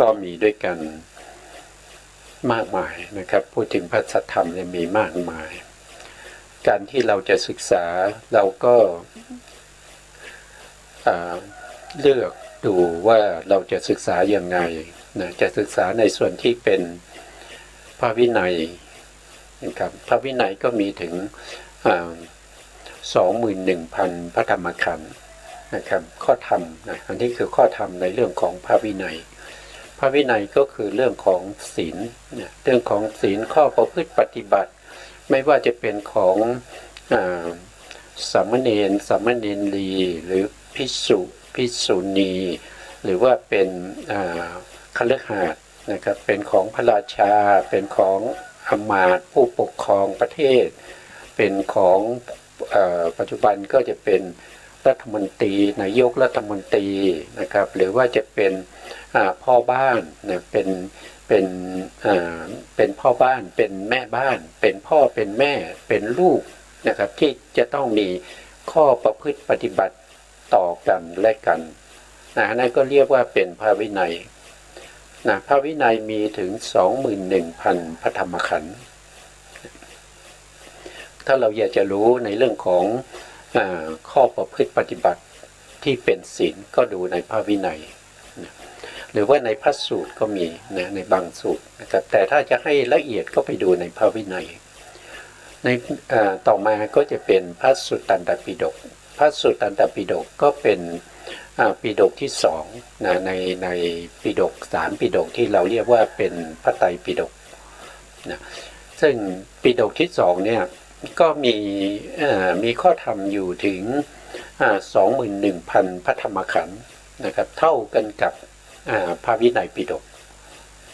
ก็มีด้วยกันมากมายนะครับพูดถึงพระสัทธรรมเนี่ยมีมากมายการที่เราจะศึกษาเราก็เลือกดูว่าเราจะศึกษาอย่างไงนะจะศึกษาในส่วนที่เป็นพระวินัยนะครับพระวินัยก็มีถึง21,000 พระธรรมขันธ์นะครับข้อธรรมนะอันนี้คือข้อธรรมในเรื่องของพระวินัยพระวินัยก็คือเรื่องของศีลเนี่ยเรื่องของศีลข้อประพฤติปฏิบัติไม่ว่าจะเป็นของสามเณรสามเณรีหรือภิกษุภิกษุณีหรือว่าเป็นคฤหัสถ์นะครับเป็นของพระราชาเป็นของอมาตย์ผู้ปกครองประเทศเป็นของปัจจุบันก็จะเป็นรัฐมนตรีนายกรัฐมนตรีนะครับหรือว่าจะเป็นพ่อบ้านนะเป็นพ่อบ้านเป็นแม่บ้านเป็นพ่อเป็นแม่เป็นลูกนะครับที่จะต้องมีข้อประพฤติปฏิบัติต่อกันและกันนั่นก็เรียกว่าเป็นพระวินัยนะพระวินัยมีถึง 21,000 พระธรรมขันธ์ถ้าเราอยากจะรู้ในเรื่องของข้อประพฤติปฏิบัติที่เป็นศีลก็ดูในพระวินัยนะหรือว่าในพระสูตรก็มีนะในบางสูตรนะครับแต่ถ้าจะให้ละเอียดก็ไปดูในพระวินัยในต่อมาก็จะเป็นพระสุตตันตปิฎกพระสุตตันตปิฎกก็เป็นปิฎกที่สองนะในปิฎก3ปิฎกที่เราเรียกว่าเป็นพระไตรปิฎกนะซึ่งปิฎกที่สองเนี่ยก็มีข้อธรรมอยู่ถึง21,000 พระธรรมขันธ์นะครับเท่ากันกับพระวินัยปิฎก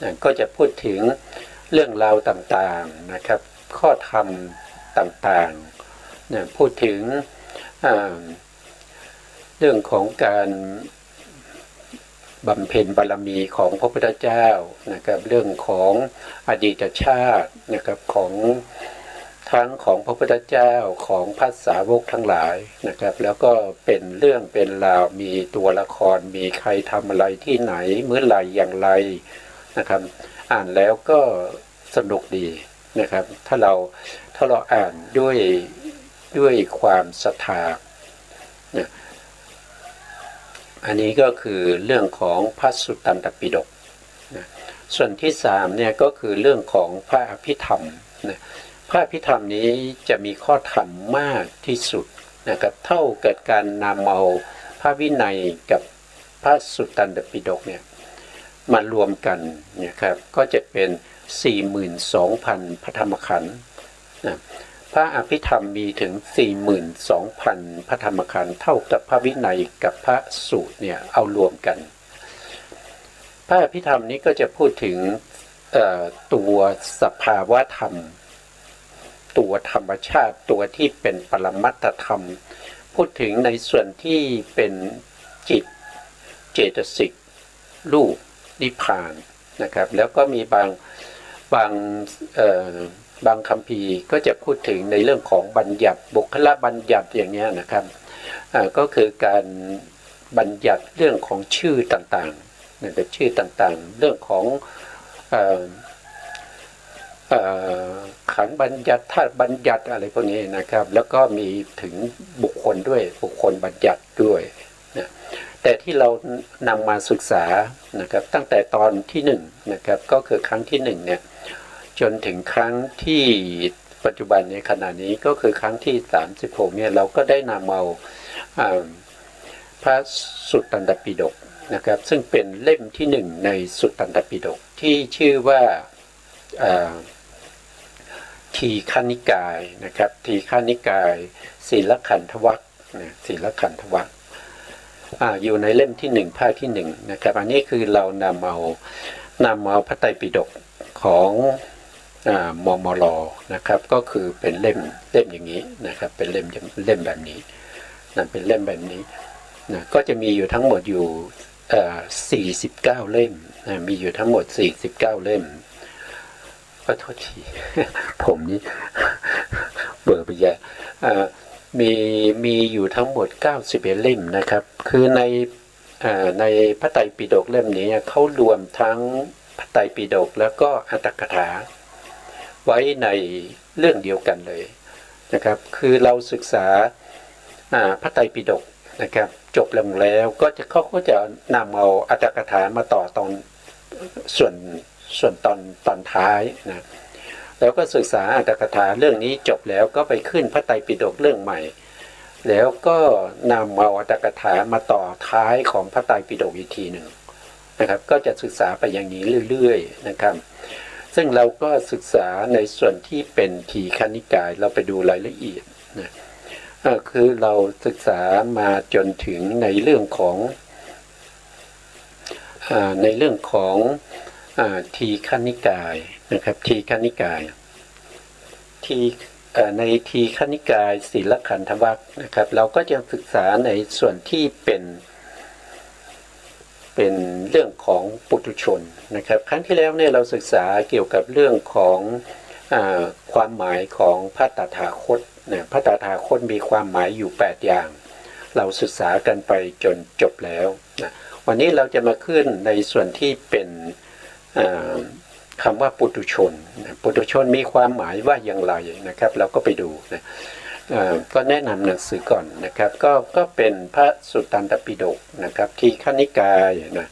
นะก็จะพูดถึงเรื่องราวต่างๆนะครับข้อธรรมต่างๆนะพูดถึงเรื่องของการบำเพ็ญบารมีของพระพุทธเจ้านะครับเรื่องของอดีตชาตินะครับของทั้งของพระพุทธเจ้าของพระสาวกทั้งหลายนะครับแล้วก็เป็นเรื่องเป็นราวมีตัวละครมีใครทำอะไรที่ไหนเมื่อไหร่อย่างไรนะครับอ่านแล้วก็สนุกดีนะครับถ้าเราอ่านด้วยความศรัทธานะอันนี้ก็คือเรื่องของพระสุตตันตปิฎกนะส่วนที่3เนี่ยก็คือเรื่องของพระอภิธรรมนะพระอภิธรรมนี้จะมีข้อธรรมมากที่สุดนะครับเท่ากับการนำเอาพระวินัยกับพระสุตตันตปิฎกเนี่ยมารวมกันนะครับก็จะเป็น 42,000 พระธรรมขันธ์นะพระอภิธรรมมีถึง 42,000 พระธรรมขันธ์เท่ากับพระวินัยกับพระสูตรเนี่ยเอารวมกันพระอภิธรรมนี้ก็จะพูดถึงตัวสภาวะธรรมตัวธรรมชาติตัวที่เป็นปรมัตถธรรมพูดถึงในส่วนที่เป็นจิตเจตสิกรูปนิพพานนะครับแล้วก็มีบางคัมภีร์ก็จะพูดถึงในเรื่องของบัญญัติบุคละบัญญัติอย่างนี้นะครับก็คือการบัญญัติเรื่องของชื่อต่างๆนะครับชื่อต่างๆเรื่องของขันธ์บัญญัติธาตุบัญญัติอะไรพวกนี้นะครับแล้วก็มีถึงบุคคลด้วยบุคคลบัญญัติด้วยนะแต่ที่เรานำมาศึกษานะครับตั้งแต่ตอนที่1นะครับก็คือครั้งที่1เนี่ยจนถึงครั้งที่ปัจจุบันในขณะนี้ก็คือครั้งที่36เนี่ยเราก็ได้นำเอาพระสุตตันตปิฎกนะครับซึ่งเป็นเล่มที่1ในสุตตันตปิฎกที่ชื่อว่าทีฆนิกายนะครับทีฆนิกายศีลขันธวรรคนะศีลขันธวรรคอยู่ในเล่มที่1ภาคที่1นะครับอันนี้คือเรานำเอาพระไตรปิฎกของมมลนะครับก็คือเป็นเล่มอย่างนี้นะครับเป็นเล่มแบบนี้นะเป็นเล่มแบบนี้นะก็จะมีอยู่ทั้งหมดอยู่49เล่มนะมีอยู่ทั้งหมด49เล่มขอโทษทีผมนี่เบื่อไปแย่มีอยู่ทั้งหมด91เล่มนะครับคือใน ในพระไตรปิฎกเล่มนี้เขารวมทั้งพระไตรปิฎกแล้วก็อัตถกถาไว้ในเรื่องเดียวกันเลยนะครับคือเราศึกษาพระไตรปิฎกนะครับจบลงแล้วเขาก็จะนำเอาอัตถกถามาต่อตอนส่วนตอนท้ายนะแล้วก็ศึกษาอัตถกถาเรื่องนี้จบแล้วก็ไปขึ้นพระไตรปิฎกเรื่องใหม่แล้วก็นำเอาอัตถกถามาต่อท้ายของพระไตรปิฎกอีกทีหนึ่งนะครับก็จะศึกษาไปอย่างนี้เรื่อยๆนะครับซึ่งเราก็ศึกษาในส่วนที่เป็นทีฆนิกายเราไปดูรายละเอียดนะคือเราศึกษามาจนถึงในเรื่องของทีฆนิกายนะครับทีฆนิกายในทีฆนิกายศีลขันธวรรคนะครับเราก็จะศึกษาในส่วนที่เป็นเรื่องของปุถุชนนะครับครั้งที่แล้วเนี่ยเราศึกษาเกี่ยวกับเรื่องของความหมายของพระตถาคตนะพระตถาคตมีความหมายอยู่8อย่างเราศึกษากันไปจนจบแล้วนะวันนี้เราจะมาขึ้นในส่วนที่เป็นคำว่าปุถุชนปุถุชนมีความหมายว่าอย่างไรนะครับเราก็ไปดูนะก็แนะนำหนังสือก่อนนะครับก็เป็นพระสุตตันตปิฎกนะครับทีฆนิกายนะ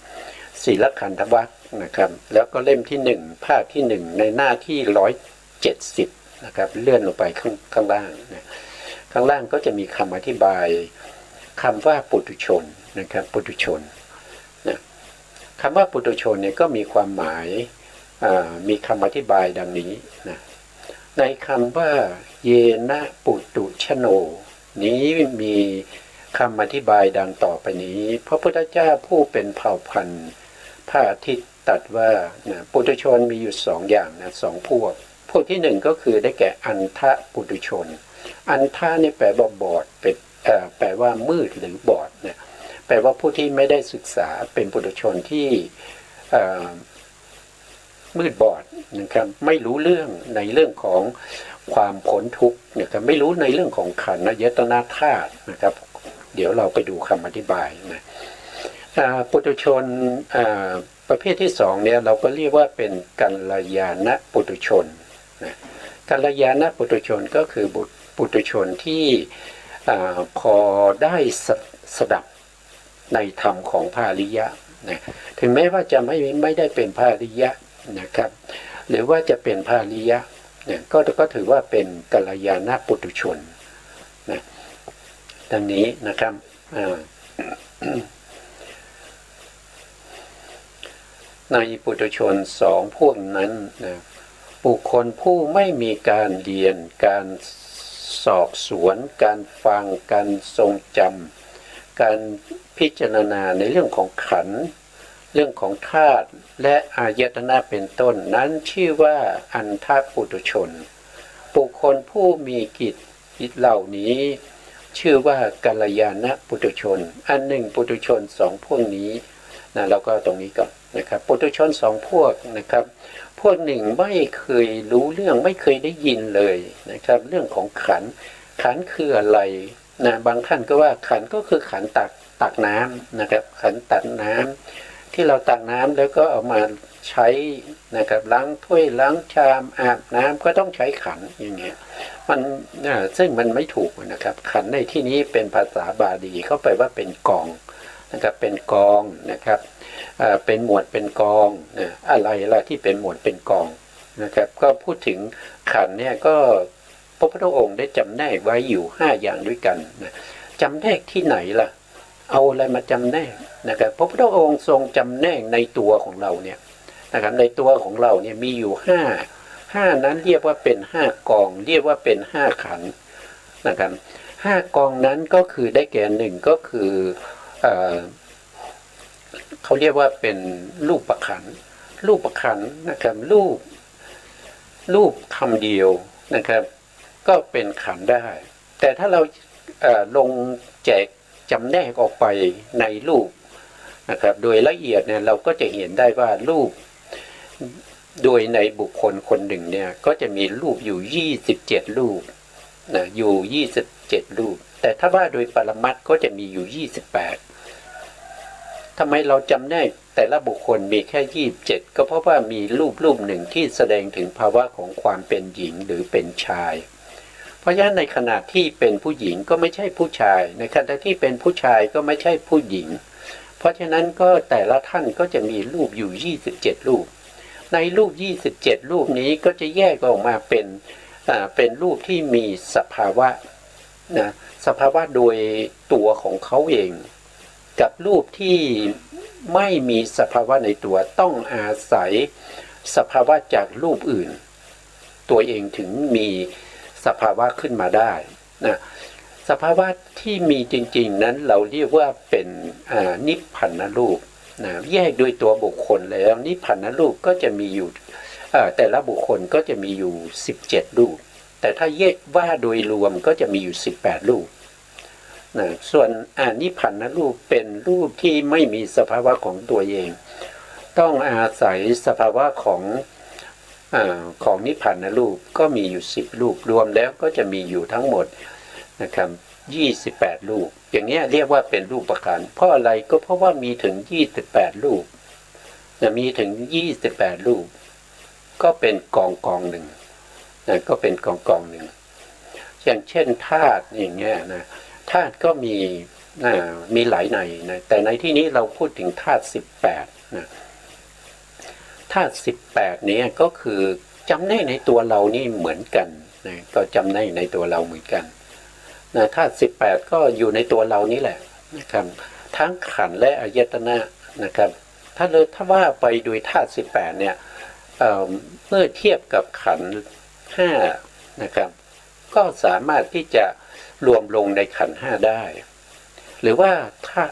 ศีลขันธวรรคนะครับแล้วก็เล่มที่1ภาคที่1ในหน้าที่170นะครับเลื่อนลงไปข้างล่างนะข้างล่างก็จะมีคำอธิบายคำว่าปุถุชนนะครับปุถุชนนะคำว่าปุถุชนเนี่ยก็มีความหมายมีคำอธิบายดังนี้นะในคำว่าเยนะปุตุชโนนี้มีคำอธิบายดังต่อไปนี้พระพุทธเจ้าผู้เป็นเผ่าพันธุ์พระอาทิตย์ตรัสว่าปุถุชนมีอยู่2อย่างนะ2พวกที่1ก็คือได้แก่อันทะปุถุชนอันทะเนี่ยแปลว่าบอดเป็นแปลว่ามืดหรือบอดเนี่ยแปลว่าผู้ที่ไม่ได้ศึกษาเป็นปุถุชนที่มืดบอดนะครับไม่รู้เรื่องในเรื่องของความพ้นทุกข์นะครับไม่รู้ในเรื่องของขันธ์ยตนาธาตุนะครับเดี๋ยวเราไปดูคำอธิบายนะปุถุชนประเภทที่2เนี่ยเราก็เรียกว่าเป็นกัลยาณปุถุชนนะกัลยาณปุถุชนก็คือปุถุชนที่พอได้สดับในธรรมของพระอริยะนะถึงแม้ว่าจะไม่ได้เป็นพระอริยะนะครับหรือว่าจะเป็นพระอริยะเนี่ยก็ถือว่าเป็นกัลยาณปุถุชนนะดังนี้นะครับในปุถุชน2พวกนั้นนะบุคคลผู้ไม่มีการเรียนการสอบสวนการฟังการทรงจำการพิจารณาในเรื่องของขันธ์เรื่องของธาตุและอายตนะเป็นต้นนั้นชื่อว่าอันทปุถุชนบุคคลผู้มีกิจเหล่านี้ชื่อว่ากัลยาณปุถุชนอันหนึ่งปุถุชน2พวกนี้นะเราก็ตรงนี้ก่อนนะครับปุถุชน2พวกนะครับพวกหนึ่งไม่เคยรู้เรื่องไม่เคยได้ยินเลยนะครับเรื่องของขันธ์คืออะไรนะบางท่านก็ว่าขันธ์ก็คือขันธ์ตักน้ำนะครับขันธ์ตักน้ำที่เราตักน้ำแล้วก็เอามาใช้นะครับล้างถ้วยล้างชามอาบน้ำก็ต้องใช้ขันธ์อย่างเงี้ยมันซึ่งมันไม่ถูกนะครับขันธ์ในที่นี้เป็นภาษาบาลีเขาแปลว่าเป็นกองนะครับเป็นกองนะครับเป็นหมวดเป็นกองอะไรล่ะที่เป็นหมวดเป็นกองนะครับก็พูดถึงขันธ์เนี่ยก็พระพุทธองค์ได้จำแนกไว้อยู่5อย่างด้วยกันนะจำแนกที่ไหนล่ะเอาอะไรมาจำแนกนะครับพระพุทธองค์ทรงจำแนกในตัวของเราเนี่ยนะครับในตัวของเราเนี่ยมีอยู่5นั้นเรียกว่าเป็น5กองเรียกว่าเป็น5ขันธ์นะครับ5กองนั้นก็คือได้แก่1ก็คือเขาเรียกว่าเป็นรูปขันธ์นะครับรูปคำเดียวนะครับก็เป็นขันธ์ได้แต่ถ้าเราลงแจกจำแนกออกไปในรูปนะครับโดยละเอียดเนี่ยเราก็จะเห็นได้ว่ารูปโดยในบุคคลคนหนึ่งเนี่ยก็จะมีรูปอยู่27รูปนะอยู่27รูปแต่ถ้าว่าโดยปรมัตถ์ก็จะมีอยู่28 ทำไมเราจำแนกแต่ละบุคคลมีแค่27ก็เพราะว่ามีรูปหนึ่งที่แสดงถึงภาวะของความเป็นหญิงหรือเป็นชายเพราะฉะนั้นในขณะที่เป็นผู้หญิงก็ไม่ใช่ผู้ชายในขณะที่เป็นผู้ชายก็ไม่ใช่ผู้หญิงเพราะฉะนั้นก็แต่ละท่านก็จะมีรูปอยู่27รูปในรูป27รูปนี้ก็จะแยกออกมาเป็นรูปที่มีสภาวะนะสภาวะโดยตัวของเขาเองกับรูปที่ไม่มีสภาวะในตัวต้องอาศัยสภาวะจากรูปอื่นตัวเองถึงมีสภาวะขึ้นมาได้นะสภาวะที่มีจริงๆนั้นเราเรียกว่าเป็นนิพพานรูปนะแยกโดยตัวบุคคลแล้วนิพพานรูปก็จะมีอยู่แต่ละบุคคลก็จะมีอยู่17รูปแต่ถ้าแยกว่าโดยรวมก็จะมีอยู่18รูปนะส่วนนิพพานรูปเป็นรูปที่ไม่มีสภาวะของตัวเองต้องอาศัยสภาวะของนิพพานรูปก็มีอยู่10รูปรวมแล้วก็จะมีอยู่ทั้งหมดนะครับ28รูปอย่างนี้เรียกว่าเป็นรูปประการเพราะอะไรก็เพราะว่ามีถึง28รูปนะมีถึง28รูปก็เป็นกองหนึ่งนะก็เป็นกองหนึ่งอย่างเช่นธาตุอย่างเงี้ยนะธาตุก็มีหลายในนะแต่ในที่นี้เราพูดถึงธาตุ18นะธาตุ18นี้ก็คือจำแนกในตัวเรานี่เหมือนกันนะก็จำแนกในตัวเราเหมือนกันนะธาตุ18ก็อยู่ในตัวเรานี่แหละนะครับทั้งขันธ์และอายตนะนะครับถ้าว่าไปโดยธาตุ18เนี่ยเมื่อเทียบกับขันธ์5นะครับก็สามารถที่จะรวมลงในขันธ์5ได้หรือว่าถ้า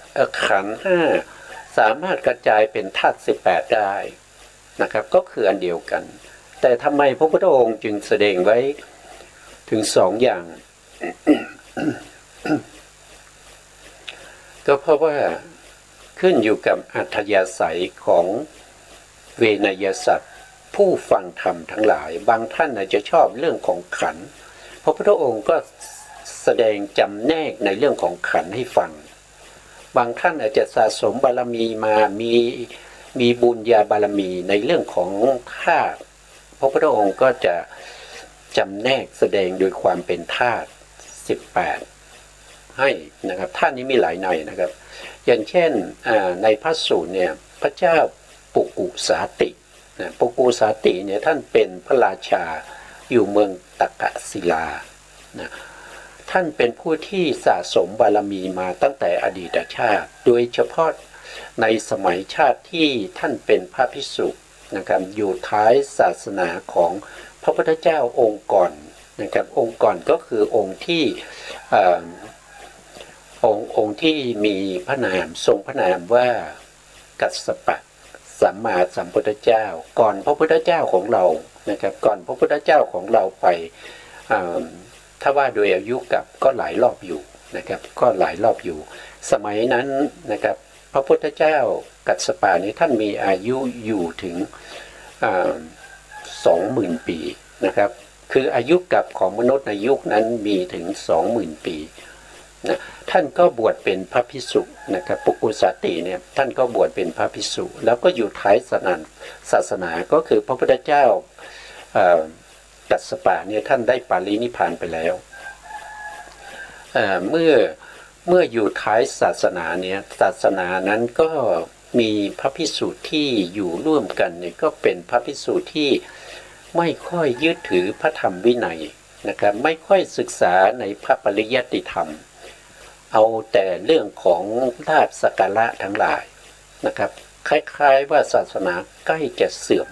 ขันธ์5สามารถกระจายเป็นธาตุ18ได้นะครับก็คืออันเดียวกันแต่ทำไมพระพุทธองค์จึงแสดงไว้ถึง2อย่าง ก็เพราะว่าขึ้นอยู่กับอัธยาศัยของเวนยสัตว์ผู้ฟังธรรมทั้งหลายบางท่านอาจจะชอบเรื่องของขันธ์พระพุทธองค์ก็แสดงจำแนกในเรื่องของขันธ์ให้ฟังบางท่านอาจจะสะสมบารมีมามีบุญญาบารมีในเรื่องของธาตุพระพุทธองค์ก็จะจำแนกแสดงโดยความเป็นธาตุ18ให้นะครับธาตุนี้มีหลายในนะครับอย่างเช่นในพระสูตรเนี่ยพระเจ้าปุกุสาตินะปุกุสาติเนี่ยท่านเป็นพระราชาอยู่เมืองตกศิลานะท่านเป็นผู้ที่สะสมบารมีมาตั้งแต่อดีตชาติโดยเฉพาะในสมัยชาติที่ท่านเป็นพระภิกษุนะครับอยู่ท้ายศาสนาของพระพุทธเจ้าองค์ก่อนนะครับองค์ก่อนก็คือองค์ที่องค์ที่มีพระนามทรงพระนามว่ากัสสปะสัมมาสัมพุทธเจ้าก่อนพระพุทธเจ้าของเรานะครับก่อนพระพุทธเจ้าของเราไปถ้าว่าโดยอายุกับก็หลายรอบอยู่นะครับก็หลายรอบอยู่สมัยนั้นนะครับพระพุทธเจ้ากัสสปะนี้ท่านมีอายุอยู่ถึง20,000 ปีนะครับคืออายุกับของมนุษย์ในยุคนั้นมีถึง 20,000 ปีนะท่านก็บวชเป็นพระภิกษุนะครับปุกุสาติเนี่ยท่านก็บวชเป็นพระภิกษุแล้วก็อยู่ท้ายศาสนาก็คือพระพุทธเจ้ากัสสปะเนี่ยท่านได้ปรินิพพานไปแล้วเมื่ออยู่ท้ายศาสนาเนี่ยศาสนานั้นก็มีพระภิกษุที่อยู่ร่วมกันเนี่ยก็เป็นพระภิกษุที่ไม่ค่อยยึดถือพระธรรมวินัยนะครับไม่ค่อยศึกษาในพระปริยัติธรรมเอาแต่เรื่องของลาภสักการะทั้งหลายนะครับคล้ายๆว่าศาสนาใกล้จะเสื่อม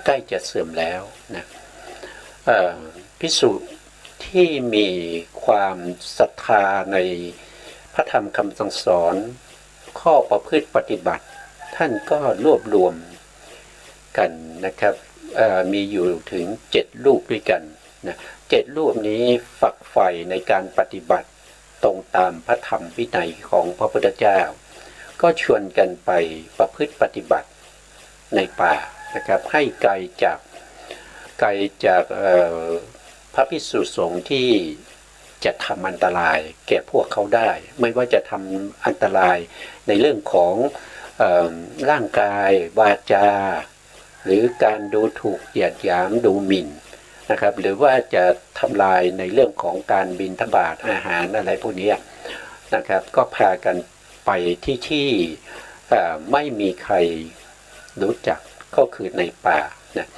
ใกล้จะเสื่อมแล้วนะภิกษุที่มีความศรัทธาในพระธรรมคำสั่งสอนข้อประพฤติปฏิบัติท่านก็รวบรวมกันนะครับมีอยู่ถึง7รูปด้วยกันนะ7รูปนี้ฝักใฝ่ในการปฏิบัติตรงตามพระธรรมวินัยของพระพุทธเจ้าก็ชวนกันไปประพฤติปฏิบัติในป่านะครับให้ไกลจากพระภิกษุสงฆ์ที่ จะทำอันตรายแก่พวกเขาได้ไม่ว่าจะทำอันตรายในเรื่องของร่างกายวาจาหรือการดูถูกเหยียดหยามดูหมิ่นนะครับหรือว่าจะทำลายในเรื่องของการบิณฑบาตอาหารอะไรพวกนี้นะครับก็พากันไปที่ไม่มีใครรู้จักก็คือในป่านะ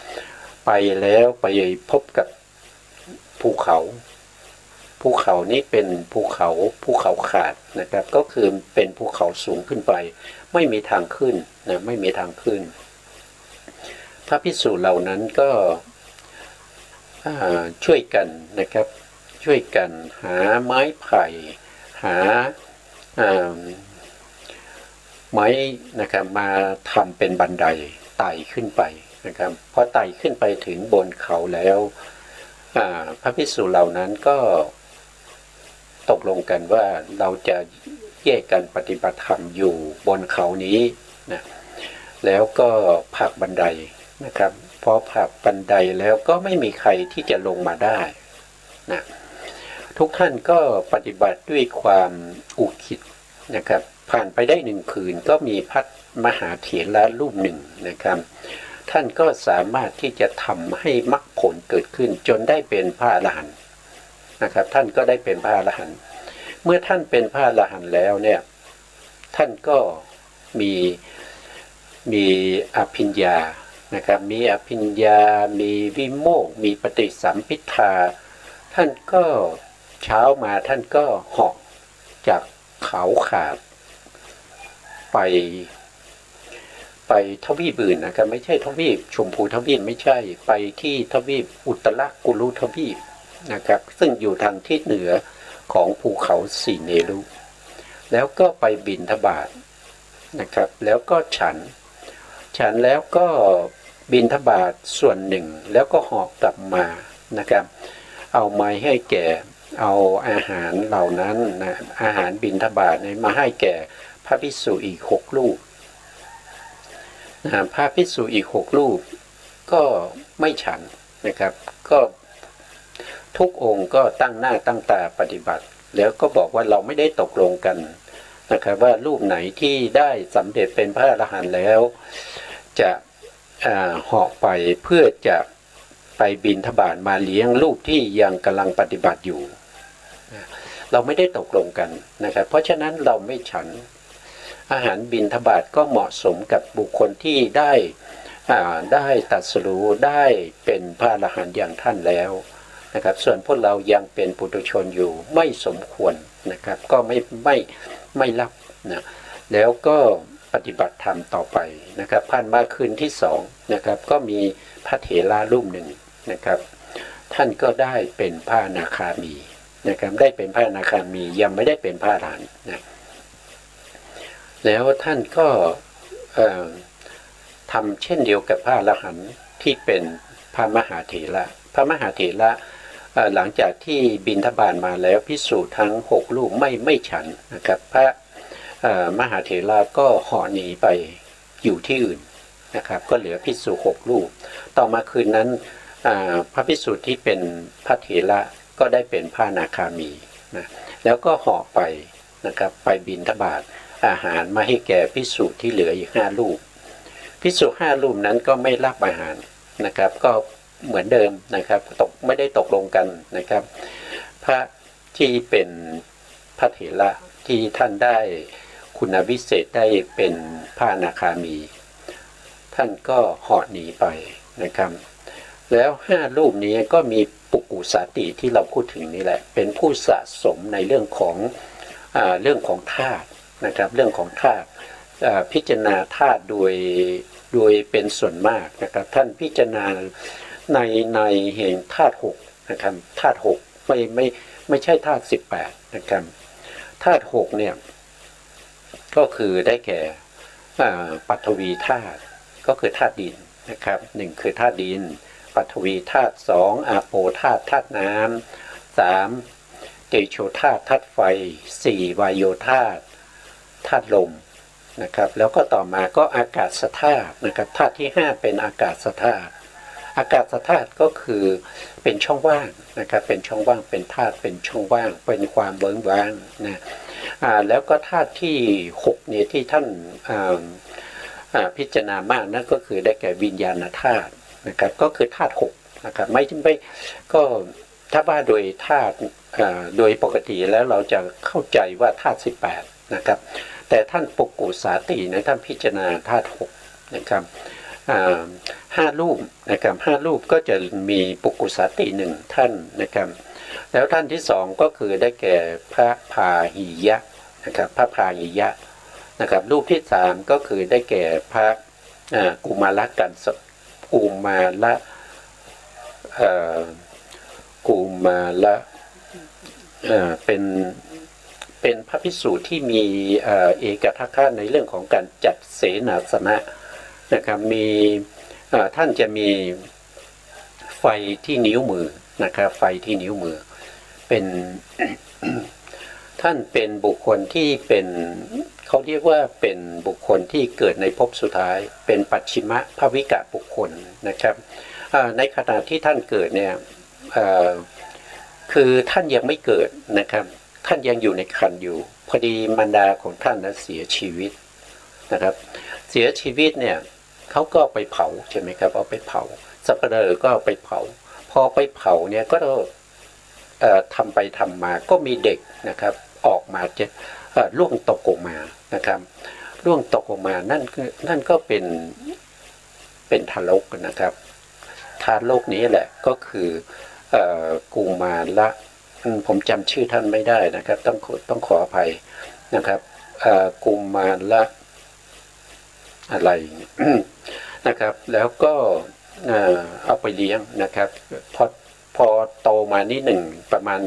ไปแล้วไปพบกับภูเขานี้เป็นภูเขาขาดนะครับก็คือเป็นภูเขาสูงขึ้นไปไม่มีทางขึ้นนะไม่มีทางขึ้นพระภิกษุเหล่านั้นก็ช่วยกันนะครับช่วยกันหาไม้ไผ่หาไม้นะครับมาทำเป็นบันไดไต่ขึ้นไปนะครับพอไต่ขึ้นไปถึงบนเขาแล้วพระภิกษุเหล่านั้นก็ตกลงกันว่าเราจะแยกกันปฏิบัติธรรมอยู่บนเขานี้นะแล้วก็ผลักบันไดนะครับพอผลักบันไดแล้วก็ไม่มีใครที่จะลงมาได้นะทุกท่านก็ปฏิบัติด้วยความอุทิศนะครับผ่านไปได้1 คืนก็มีพระมหาเถระรูปหนึ่งนะครับท่านก็สามารถที่จะทำให้มรรคผลเกิดขึ้นจนได้เป็นพระอรหันต์นะครับท่านก็ได้เป็นพระอรหันต์เมื่อท่านเป็นพระอรหันต์แล้วเนี่ยท่านก็มีอภิญญานะครับมีอภิญญามีวิโมกข์มีปฏิสัมภิทาท่านก็เช้ามาท่านก็เหาะจากเขาขาดไปทวีปอื่นนะครับไม่ใช่ทวีปชมพูทวีปไม่ใช่ไปที่ทวีปอุตรกุลุทวีปนะครับซึ่งอยู่ทางทิศเหนือของภูเขาสีเนรุแล้วก็ไปบิณฑบาตนะครับแล้วก็ฉันแล้วก็บิณฑบาตส่วนหนึ่งแล้วก็หอบกลับมานะครับเอาไม้ให้แก่เอาอาหารเหล่านั้นนะอาหารบิณฑบาตมาให้แก่พระภิกษุอีก6 รูปพระภิกษุอีก6 รูปก็ไม่ฉันนะครับก็ทุกองค์ก็ตั้งหน้าตั้งตาปฏิบัติแล้วก็บอกว่าเราไม่ได้ตกลงกันนะครับว่ารูปไหนที่ได้สำเร็จเป็นพระอรหันต์แล้วจะเหาะไปเพื่อจะไปบิณฑบาตมาเลี้ยงรูปที่ยังกำลังปฏิบัติอยู่เราไม่ได้ตกลงกันนะครับเพราะฉะนั้นเราไม่ฉันอาหารบิณฑบาตก็เหมาะสมกับบุคคลที่ได้ตรัสรู้ได้เป็นพระอรหันต์อย่างท่านแล้วนะครับส่วนพวกเรายังเป็นปุถุชนอยู่ไม่สมควรนะครับก็ไม่รับนะแล้วก็ปฏิบัติธรรมต่อไปนะครับผ่านมาคืนที่2นะครับก็มีพระเถระรูปหนึ่งนะครับท่านก็ได้เป็นพระอนาคามีนะครับได้เป็นพระอนาคามียังไม่ได้เป็นพระอรหันต์นะแล้วท่านก็ทำเช่นเดียวกับพระอรหันต์ที่เป็นพระมหาเถระพระมหาเถระหลังจากที่บิณฑบาตมาแล้วภิกษุทั้ง6 รูปไม่ฉันนะครับพระมหาเถระก็เหาะหนีไปอยู่ที่อื่นนะครับก็เหลือภิกษุ6 รูปต่อมาคืนนั้นพระภิกษุที่เป็นพระเถระก็ได้เป็นพระอนาคามีนะแล้วก็เหาะไปนะครับไปบิณฑบาตอาหารมาให้แก่ภิกษุที่เหลืออีก5 รูปภิกษุ5 รูปนั้นก็ไม่รับอาหารนะครับก็เหมือนเดิมนะครับไม่ได้ตกลงกันนะครับพระที่เป็นพระเถระที่ท่านได้คุณวิเศษได้เป็นพระอนาคามีท่านก็เหาะหนีไปนะครับแล้ว5 รูปนี้ก็มีปุกุสาติที่เราพูดถึงนี่แหละเป็นผู้สะสมในเรื่องของธาตุนะครับเรื่องของธาตุพิจารณาธาตุโดยเป็นส่วนมากนะครับท่านพิจารณาในแห่งธาตุ6นะครับธาตุ6ไม่ใช่ธาตุ18นะครับธาตุ6เนี่ยก็คือได้แก่ปฐวีธาตุก็คือธาตุดินนะครับ1คือธาตุดินปฐวีธาตุ2อาโปธาตุธาตุน้ำ3เตโชธาตุธาตุไฟ4วายโยธาตุธาตุลมนะครับแล้วก็ต่อมาก็อากาศธาตุนะครับธาตุที่5เป็นอากาศธาตุ อากาศธาตุก็คือเป็นช่องว่างนะครับเป็นช่องว่างเป็นธาตุเป็นช่องว่างเป็นความเบิงบานนะแล้วก็ธาตุที่6เนี่ยที่ท่านพิจารณามากนั่นก็คือได้แก่วิญญาณธาตุนะครับก็คือธาตุ6นะครับไม่ก็ถ้าว่าโดยธาตุโดยปกติแล้วเราจะเข้าใจว่าธาตุ18นะครับแต่ท่านปุกกุสาตินะท่านพิจารณาธาตุ6นะครับ5 รูปนะครับ5 รูปก็จะมีปุกกุสาติ1ท่านนะครับแล้วท่านที่2ก็คือได้แก่พระพาหิยะนะครับพระพาหิยะนะครับรูปที่3ก็คือได้แก่พระกุมารกันกุมาระกุมาระเป็นพระภิกษุที่มีเอกทัคคะในเรื่องของการจัดเสนาสนะนะครับมีท่านจะมีไฟที่นิ้วมือนะครับไฟที่นิ้วมือเป็น ท่านเป็นบุคคลที่เป็นเขาเรียกว่าเป็นบุคคลที่เกิดในภพสุดท้ายเป็นปัจฉิมภวิกะบุคคลนะครับในขณะที่ท่านเกิดเนี่ยคือท่านยังไม่เกิดนะครับท่านยังอยู่ในครรภ์อยู่พอดีมารดาของท่านนะเสียชีวิตนะครับเสียชีวิตเนี่ยเขาก็ไปเผาใช่ไหมครับเอาไปเผาสัปเหร่อก็เอาไปเผาพอไปเผาเนี่ยก็ทำไปทำมาก็มีเด็กนะครับออกมาจะล่วงตกลงมานะครับล่วงตกลงมานั่นก็เป็นทารกนะครับทารกนี้แหละก็คือกุมารละผมจำชื่อท่านไม่ได้นะครับต้องขออภัยนะครับกุมารละอะไร นะครับแล้วก็เอาไปเลี้ยงนะครับพอโตมานิดหนึ่งประมาณ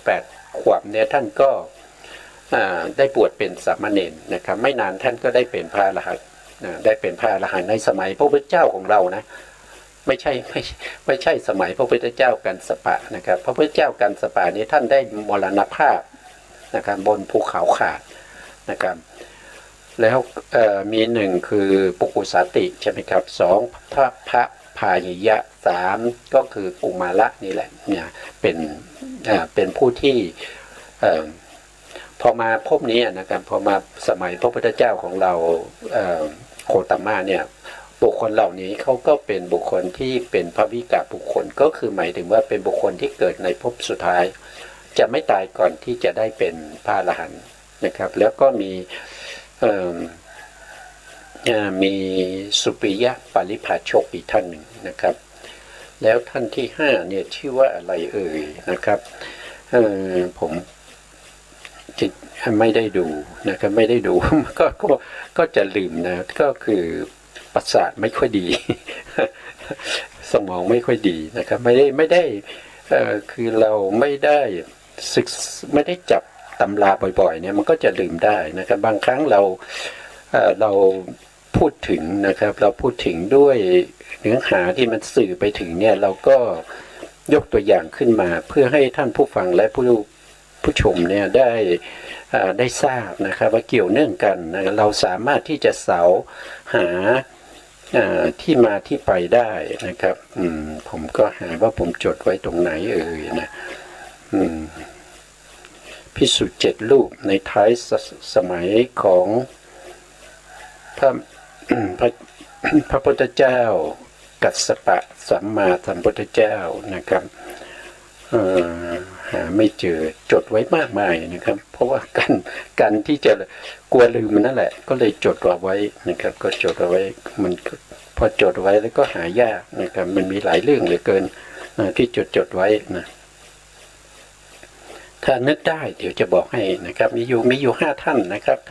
7-8 ขวบเนี่ยท่านก็ได้บวชเป็นสามเณรนะครับไม่นานท่านก็ได้เป็นพระอรหันต์ได้เป็นพระอรหันต์ในสมัยพระพุทธเจ้าของเรานะไม่ใช่สมัยพระพุทธเจ้ากัสสปะนะครับพระพุทธเจ้ากัสสปะนี้ท่านได้มรณภาพนะครับบนภูเขาขาดนะครับแล้วมี1คือปุกกุสาติใช่ไหมครับ2พระพาหิยะ3ก็คือกุมาระนี่แหละเนี่ยเป็นผู้ที่พอมาพบนี้นะครับพอมาสมัยพระพุทธเจ้าของเราโคตมะเนี่ยบุคคลเหล่านี้เขาก็เป็นบุคคลที่เป็นพระวิกะบุคคลก็คือหมายถึงว่าเป็นบุคคลที่เกิดในภพสุดท้ายจะไม่ตายก่อนที่จะได้เป็นพระอรหันต์นะครับแล้วก็มีสุปิยะปริภาชกอีกท่านหนึ่งนะครับแล้วท่านที่5เนี่ยชื่อว่าอะไรเอ่ยนะครับผมไม่ได้ดูนะครับไม่ได้ดู ก็จะลืมนะก็คือประสาทไม่ค่อยดี สมองไม่ค่อยดีนะครับไม่ได้คือเราไม่ได้จับตำราบ่อยๆเนี่ยมันก็จะลืมได้นะครับบางครั้งเราพูดถึงนะครับเราพูดถึงด้วยเนื้อหาที่มันสื่อไปถึงเนี่ยเราก็ยกตัวอย่างขึ้นมาเพื่อให้ท่านผู้ฟังและผู้ชมเนี่ยได้ทราบนะครับว่าเกี่ยวเนื่องกันนะเราสามารถที่จะหาที่มาที่ไปได้นะครับผมก็หาว่าผมจดไว้ตรงไหนเอ่ยนะภิกษุ7 รูปในท้ายสมัยของพระพุทธเจ้ากัสสปะสัมมาสัมพุทธเจ้านะครับหาไม่เจอจดไว้มากมายนะครับเพราะว่าการที่จะกลัวลืมมันนั่นแหละก็เลยจดเอาไว้นะครับก็จดเอาไว้มันพอจดไว้แล้วก็หายากนะครับมันมีหลายเรื่องเหลือเกินที่จดไว้นะถ้านึกได้เดี๋ยวจะบอกให้นะครับมีอยู่5 ท่านนะครับ5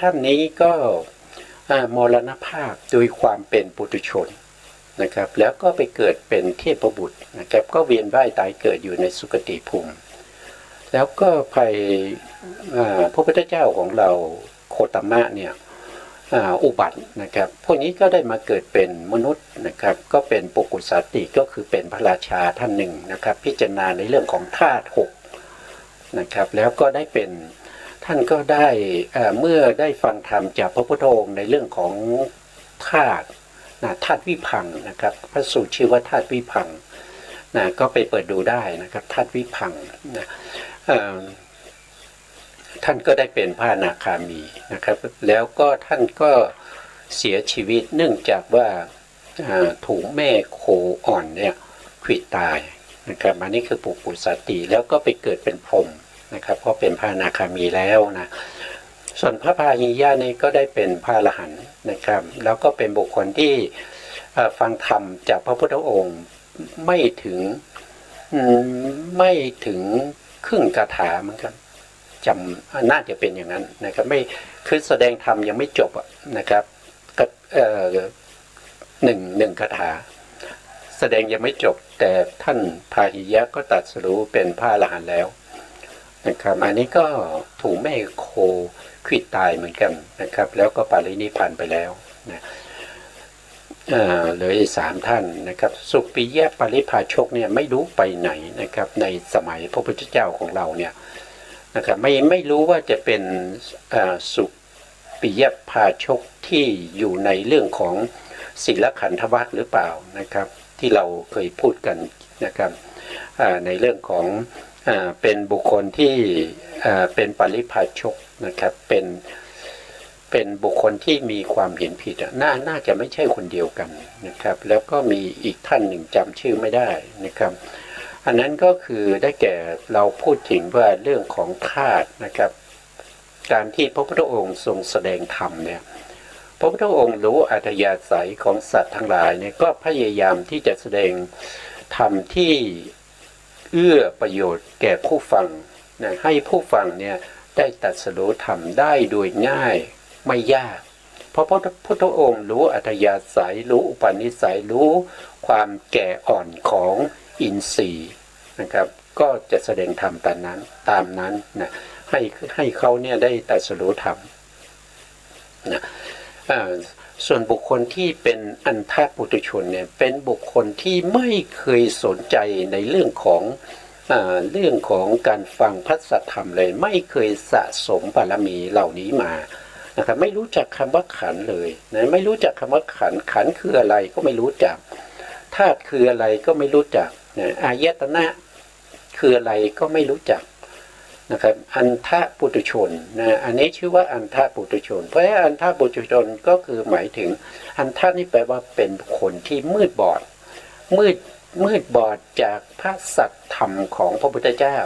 ท่านนี้ก็มรณภาพโดยความเป็นปุถุชนนะครับแล้วก็ไปเกิดเป็นเทพบุตรนะครับก็เวียนว่ายตายเกิดอยู่ในสุคติภูมิแล้วก็ไปพระพุทธเจ้าของเราโคตมะเนี่ยอุบัตินะครับพวกนี้ก็ได้มาเกิดเป็นมนุษย์นะครับก็เป็นปุกกุสาติก็คือเป็นพระราชาท่านหนึ่งนะครับพิจารณาในเรื่องของธาตุ6นะครับแล้วก็ได้เป็นท่านก็ได้เมื่อได้ฟังธรรมจากพระพุทธองค์ในเรื่องของธาตุ ธาตุวิพังค์นะครับพระสูตรชื่อว่าธาตุวิพังค์ก็ไปเปิดดูได้นะครับธาตุวิพังค์ท่านก็ได้เป็นพระอนาคามีนะครับแล้วก็ท่านก็เสียชีวิตเนื่องจากว่าถูกแม่โคอ่อนเนี่ยขวิดตายนะครับอันนี้คือปุปุสติแล้วก็ไปเกิดเป็นพรหมนะครับเพราะเป็นพระอนาคามีแล้วนะส่วนพระพาหิยะนี่ก็ได้เป็นพระอรหันต์นะครับแล้วก็เป็นบุคคลที่ฟังธรรมจากพระพุทธองค์ไม่ถึงครึ่งคาถาเหมือนกันจำน่าจะเป็นอย่างนั้นนะครับไม่คือแสดงธรรมยังไม่จบนะครับก็หนึ่งคาถาแสดงยังไม่จบแต่ท่านพาหิยะก็ตรัสรู้เป็นพระอรหันต์แล้วนะครับอันนี้ก็ถูกแม่โคขวิดตายเหมือนกันนะครับแล้วก็ปรินิพพานไปแล้วนะเลย3ท่านนะครับสุปิยะปริภาชกเนี่ยไม่รู้ไปไหนนะครับในสมัยพระพุทธเจ้าของเราเนี่ยนะครับไม่รู้ว่าจะเป็นสุปิยะภาชกที่อยู่ในเรื่องของศีลขันธวัตรหรือเปล่านะครับที่เราเคยพูดกันนะครับในเรื่องของเป็นบุคคลที่เป็นปริภาชกนะครับเป็นบุคคลที่มีความเห็นผิดน่าจะไม่ใช่คนเดียวกันนะครับแล้วก็มีอีกท่านหนึ่งจำชื่อไม่ได้นะครับอันนั้นก็คือได้แก่เราพูดถึงว่าเรื่องของธาตุนะครับการที่พระพุทธองค์ทรงแสดงธรรมเนี่ยพระพุทธองค์รู้อัธยาศัยของสัตว์ทั้งหลายเนี่ยก็พยายามที่จะแสดงธรรมที่เอื้อประโยชน์แก่ผู้ฟังนะให้ผู้ฟังเนี่ยได้ตรัสรู้ธรรมได้โดยง่ายไม่ยากเพราะพระพุทธองค์รู้อัธยาศัยรู้อุปนิสัยรู้ความแก่อ่อนของอินทรีย์นะครับก็จะแสดงธรรมตามนั้นนะให้เขาเนี่ยได้ตรัสรู้ธรรมนะส่วนบุคคลที่เป็นอันธปุถุชนเนี่ยเป็นบุคคลที่ไม่เคยสนใจในเรื่องของการฟังพระสัทธรรมเลยไม่เคยสะสมบารมีเหล่านี้มานะครับไม่รู้จักคำว่าขันธ์เลยนะไม่รู้จักคำว่าขันธ์คืออะไรก็ไม่รู้จักธาตุคืออะไรก็ไม่รู้จักนะอายตนะคืออะไรก็ไม่รู้จักนะครับอันทปุถุชนนะอันนี้ชื่อว่าอันทปุถุชนเพราะอันทปุถุชนก็คือหมายถึงอันทนี่แปลว่าเป็นคนที่มืดบอดจากพระสัทธรรมของพระพุทธเจ้า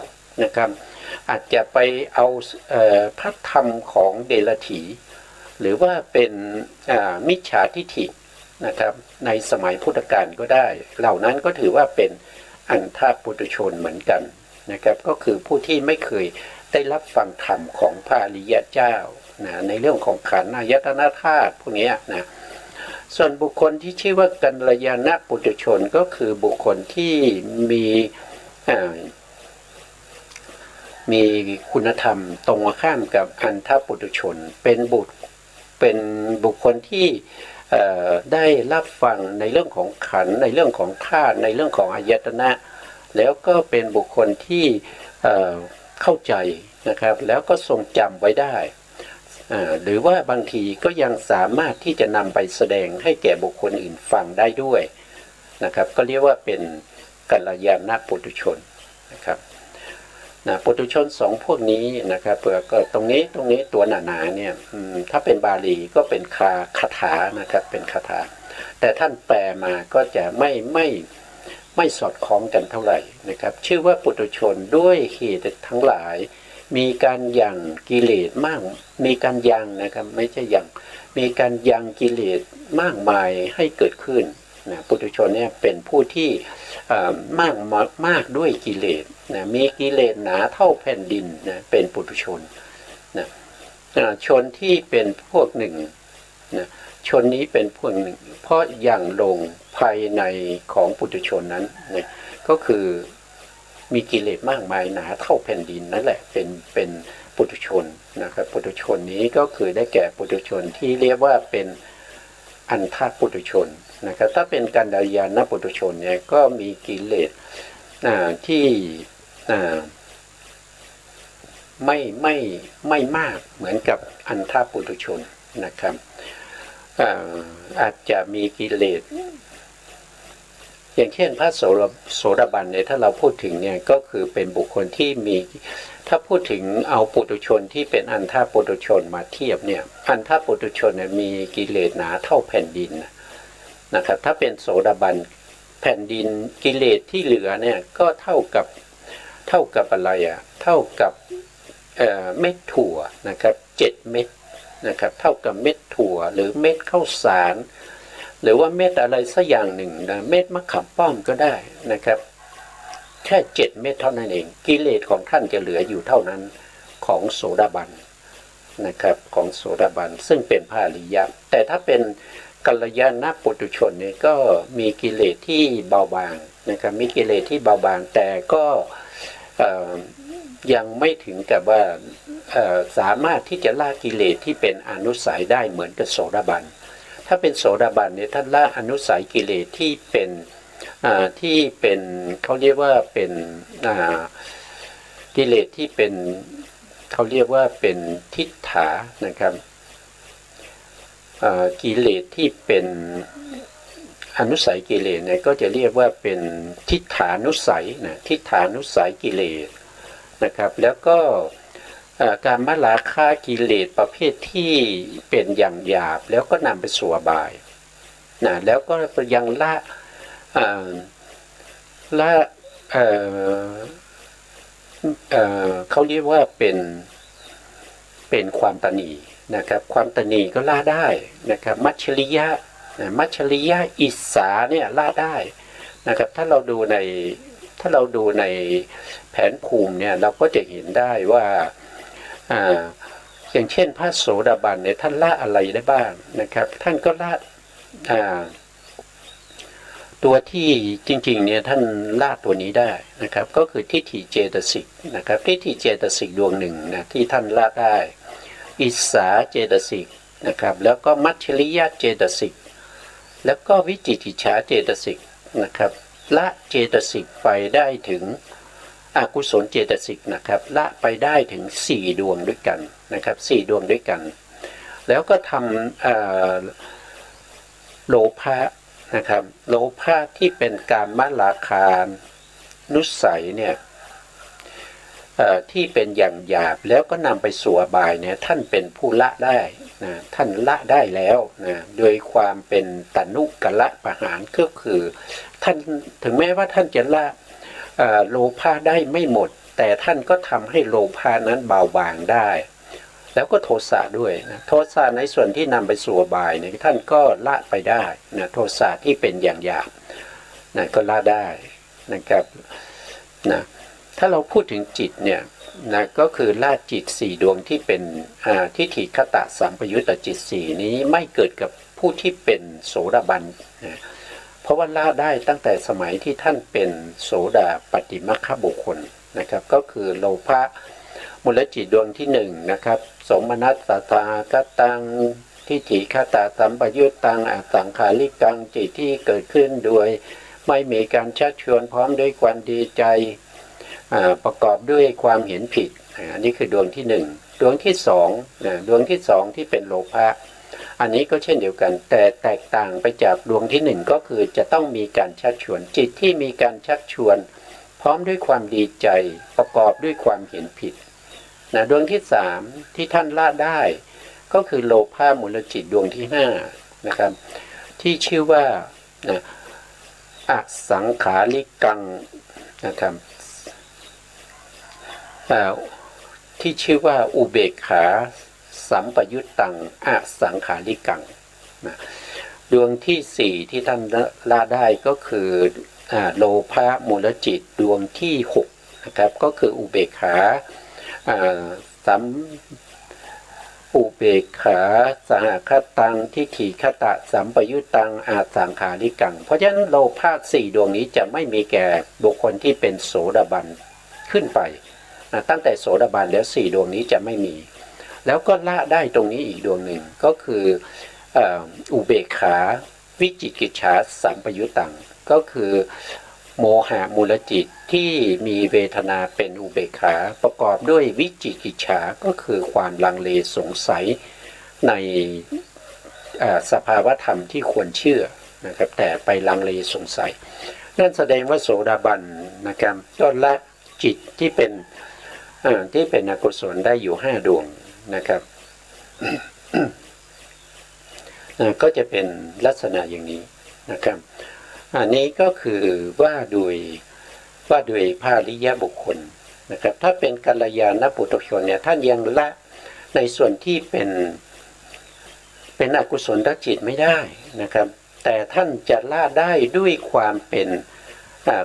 นะครับอาจจะไปเอาพระธรรมของเดรัจฉีหรือว่าเป็นมิจฉาทิฏฐินะครับในสมัยพุทธกาลก็ได้เหล่านั้นก็ถือว่าเป็นอันทปุถุชนเหมือนกันนะครับก็คือผู้ที่ไม่เคยได้รับฟังธรรมของพระอริยเจ้านะในเรื่องของขันธ์อายตนะธาตุพวกนี้นะส่วนบุคคลที่ชื่อว่ากัลยาณปุถุชนก็คือบุคคลที่มีคุณธรรมตรงข้ามกับอันทปุถุชนเป็นบุคคลที่ได้รับฟังในเรื่องของขันธ์ในเรื่องของธาตุในเรื่องของอายตนะแล้วก็เป็นบุคคลที่เข้าใจนะครับแล้วก็ทรงจำไว้ได้หรือว่าบางทีก็ยังสามารถที่จะนำไปแสดงให้แก่บุคคลอื่นฟังได้ด้วยนะครับก็เรียกว่าเป็นกัลยาณปุถุชนนะครับปุถุชนสองพวกนี้นะครับก็ตรงนี้ตัวหนาๆเนี่ยถ้าเป็นบาลีก็เป็นคาถานะครับเป็นคาถาแต่ท่านแปลมาก็จะไม่สอดคล้องกันเท่าไหร่นะครับชื่อว่าปุถุชนด้วยเหตุทั้งหลายมีการยังกิเลสมากมีการยังนะครับไม่ใช่ยังมีการยังกิเลสมากมายให้เกิดขึ้นนะปุถุชนเนี่ยเป็นผู้ที่มากด้วยกิเลสนะมีกิเลสหนาเท่าแผ่นดินนะเป็นปุถุชนนะชนที่เป็นพวกหนึ่งนะชนนี้เป็นพวกหนึ่งเพราะยังลงภายในของปุถุชนนั้นนะก็คือมีกิเลสมากมายหนาเท่าแผ่นดินนั่นแหละเป็นปุถุชนนะครับปุถุชนนี้ก็คือได้แก่ปุถุชนที่เรียกว่าเป็นอันทปุถุชนนะครับถ้าเป็นกัลยาณปุถุชนเนี่ยก็มีกิเลสที่ไม่มากเหมือนกับอันทปุถุชนนะครับ อาจจะมีกิเลสอย่างเช่นพระโสดาบันเนี่ยถ้าเราพูดถึงเนี่ยก็คือเป็นบุคคลที่มีถ้าพูดถึงเอาปุถุชนที่เป็นอันธปุถุชนมาเทียบเนี่ยอันธปุถุชนเนี่ยมีกิเลสหนาเท่าแผ่นดินนะครับถ้าเป็นโสดาบันแผ่นดินกิเลสที่เหลือเนี่ยก็เท่ากับอะไรเท่ากับเม็ดถั่วนะครับ7 เม็ดนะครับเท่ากับเม็ดถั่วหรือเม็ดข้าวสารหรือว่าเม็ดอะไรสักอย่างหนึ่งนะเม็ดมะขามป้อมก็ได้นะครับแค่7 เม็ดเท่านั้นเองกิเลสของท่านจะเหลืออยู่เท่านั้นของโสดาบันนะครับของโสดาบันซึ่งเป็นพระอริยะแต่ถ้าเป็นกัลยาณปุถุชนเนี่ยก็มีกิเลสที่เบาบางนะครับมีกิเลสที่เบาบางแต่ก็ยังไม่ถึงกับว่าสามารถที่จะละกิเลสที่เป็นอนุสัยได้เหมือนกับโสดาบันถ้าเป็นโสดาบันเนี่ยท่านละอนุสัยกิเลสที่เป็นเขาเรียกว่าเป็นกิเลสที่เป็นเขาเรียกว่าเป็นทิฏฐานะครับกิเลสที่เป็นอนุสัยกิเลสเนี่ยก็จะเรียกว่าเป็นทิฏฐานุสัยนะทิฏฐานุสัยกิเลสนะครับแล้วก็การมราคะกิเลสประเภทที่เป็นอย่างหยาบแล้วก็นำไปสู่อบายนะแล้วก็ยังละเขาเรียกว่าเป็นความตนีนะครับความตนีก็ละได้นะครับมัชฌริยะอิสสาเนี่ยละได้นะครับถ้าเราดูในแผนภูมิเนี่ยเราก็จะเห็นได้ว่าอย่างเช่นพระโสดาบันเนี่ยท่านละอะไรได้บ้างนะครับท่านก็ละตัวที่จริงๆเนี่ยท่านละตัวนี้ได้นะครับก็คือทิฏฐิเจตสิกนะครับทิฏฐิเจตสิกดวงหนึ่งนะที่ท่านละได้อิสสาเจตสิกนะครับแล้วก็มัชฌริยะเจตสิกแล้วก็วิจิกิจฉาเจตสิกนะครับละเจตสิกไปได้ถึงอกุศลเจตสิกนะครับละไปได้ถึง4 ดวงด้วยกันนะครับ4 ดวงด้วยกันแล้วก็ทำโลภะนะครับโลภะที่เป็นการมราคะนุสัยเนี่ยที่เป็นอย่างหยาบแล้วก็นำไปสู่อบายเนี่ยท่านเป็นผู้ละได้นะท่านละได้แล้วนะโดยความเป็นตนุกละปะหารก็คือท่านถึงแม้ว่าท่านจะละโลภะได้ไม่หมดแต่ท่านก็ทำให้โลภะนั้นเบาบางได้แล้วก็โทสะด้วยนะโทสะในส่วนที่นำไปสู่อบายเนี่ยท่านก็ละไปได้นะโทสะที่เป็นอย่างหยาบนะก็ละได้นะครับนะถ้าเราพูดถึงจิตเนี่ยนะก็คือละจิต4 ดวงที่เป็นทิฏฐิคตสัมปยุตตจิต4นี้ไม่เกิดกับผู้ที่เป็นโสดาบันนะเพราะว่าละได้ตั้งแต่สมัยที่ท่านเป็นโสดาปัตติมัคคบุคคลนะครับก็คือโลภะมูลจิตดวงที่1นะครับสมนัสสตากตังทิฏฐิคตสัมปยุตตังอสังขาริกังจิตที่เกิดขึ้นโดยไม่มีการชักชวนพร้อมด้วยความดีใจประกอบด้วยความเห็นผิดอันนี้คือดวงที่1ดวงที่2ดวงที่2ที่เป็นโลภะอันนี้ก็เช่นเดียวกันแต่แตกต่างไปจากดวงที่1ก็คือจะต้องมีการชักชวนจิตที่มีการชักชวนพร้อมด้วยความดีใจประกอบด้วยความเห็นผิดดวงที่3ที่ท่านละได้ก็คือโลภะมูลจิตดวงที่5นะครับที่ชื่อว่าอสังขาริกังนะครับที่ชื่อว่าอุเบกขาสัมปยุตตังอสังขาริกังนะดวงที่4ที่ท่านละได้ก็คือโลภะมูลจิตดวงที่6นะครับก็คืออุเบกขาอุเบกขาสหคตังทิฏฐิคตสัมปยุตตังอาสังขาริกังเพราะฉะนั้นโลภะ4 ดวงนี้จะไม่มีแก่บุคคลที่เป็นโสดาบันขึ้นไปตั้งแต่โสดาบันแล้ว4 ดวงนี้จะไม่มีแล้วก็ละได้ตรงนี้อีกดวงหนึ่งก็คืออุเบกขาวิจิกิจฉาสัมปยุตตังก็คือโมหะมูลจิตที่มีเวทนาเป็นอุเบกขาประกอบด้วยวิจิกิจฉาก็คือความลังเลสงสัยใน สภาวธรรมที่ควรเชื่อนะครับแต่ไปลังเลสงสัยนั่นแสดงว่าโสดาบันนะครับก็ละจิตที่เป็นอกุศลได้อยู่5ดวงนะครับ ก็จะเป็นลักษณะอย่างนี้นะครับอันนี้ก็คือว่าโดยพระอริยบุคคลนะครับถ้าเป็นกัลยาณปุถุชนเนี่ยท่านยังละในส่วนที่เป็นอกุศลจิตไม่ได้นะครับแต่ท่านจะละได้ด้วยความเป็น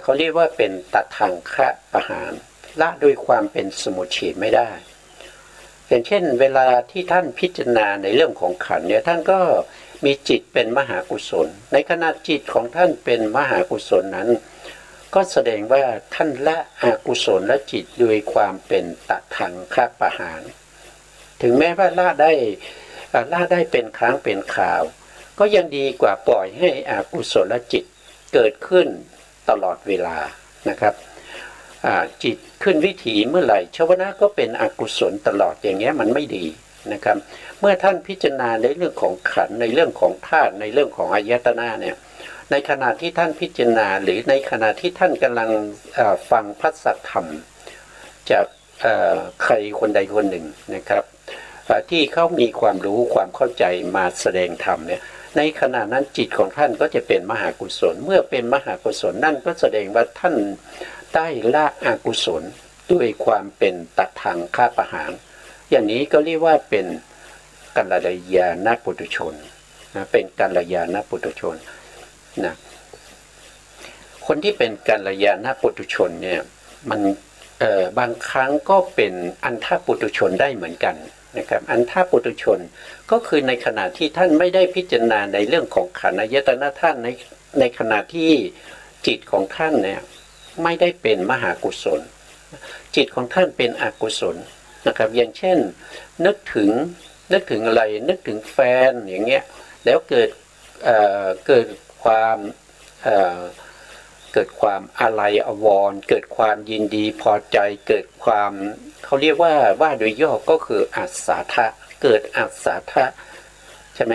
เขาเรียกว่าเป็นตัดทางคะประหารละด้วยความเป็นสมุทเฉทไม่ได้อย่างเช่นเวลาที่ท่านพิจารณาในเรื่องของขันธ์เนี่ยท่านก็มีจิตเป็นมหากุศลในขณะจิตของท่านเป็นมหากุศลนั้นก็แสดงว่าท่านละอกุศลและจิตด้วยความเป็นตัดทางคะประหารถึงแม้ว่าละได้เป็นครั้งเป็นคราวก็ยังดีกว่าปล่อยให้อกุศลจิตเกิดขึ้นตลอดเวลานะครับจิตขึ้นวิถีเมื่อไหร่ชวนะก็เป็นอกุศลตลอดอย่างเงี้ยมันไม่ดีนะครับเมื่อท่านพิจารณาในเรื่องของขันธ์ในเรื่องของธาตุในเรื่องของอายตนะเนี่ยในขณะที่ท่านพิจารณาหรือในขณะที่ท่านกำลังฟังพระสัทธรรมจากใครคนใดคนหนึ่งนะครับที่เขามีความรู้ความเข้าใจมาแสดงธรรมเนี่ยในขณะนั้นจิตของท่านก็จะเป็นมหากุศลเมื่อเป็นมหากุศลนั่นก็แสดงว่าท่านได้ละอกุศลด้วยความเป็นตัดทางฆ่าประหารอย่างนี้ก็เรียกว่าเป็นกัลยาณปุถุชนนะเป็นกัลยาณปุถุชนนะคนที่เป็นกัลยาณปุถุชนเนี่ยมันบางครั้งก็เป็นอันธปุถุชนได้เหมือนกันนะครับอันธปุถุชนก็คือในขณะที่ท่านไม่ได้พิจารณาในเรื่องของขันธ์อายตนะท่านในขณะที่จิตของท่านเนี่ยไม่ได้เป็นมหากุศลจิตของท่านเป็นอกุศลนะครับอย่างเช่นนึกถึงอะไรนึกถึงแฟนอย่างเงี้ยแล้วเกิดความอาลัยอาวรณ์เกิดความยินดีพอใจเกิดความเขาเรียกว่าโดยย่อก็คืออัศสาทะเกิดอัศสาทะใช่ไหม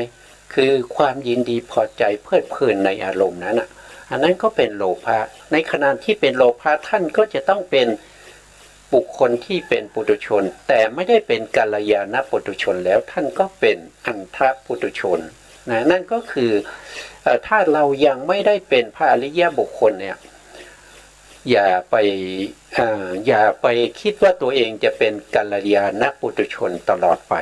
คือความยินดีพอใจเพลิดเพลินในอารมณ์นั้นอ่ะอันนั้นก็เป็นโลภะในขณะที่เป็นโลภะท่านก็จะต้องเป็นบุคคลที่เป็นปุถุชนแต่ไม่ได้เป็นกัลยาณปุถุชนแล้วท่านก็เป็นอันธปุถุชนนะนั่นก็คือถ้าเรายังไม่ได้เป็นพระอริยบุคคลเนี่ยอย่าไปคิดว่าตัวเองจะเป็นกัลยาณปุถุชนตลอดไป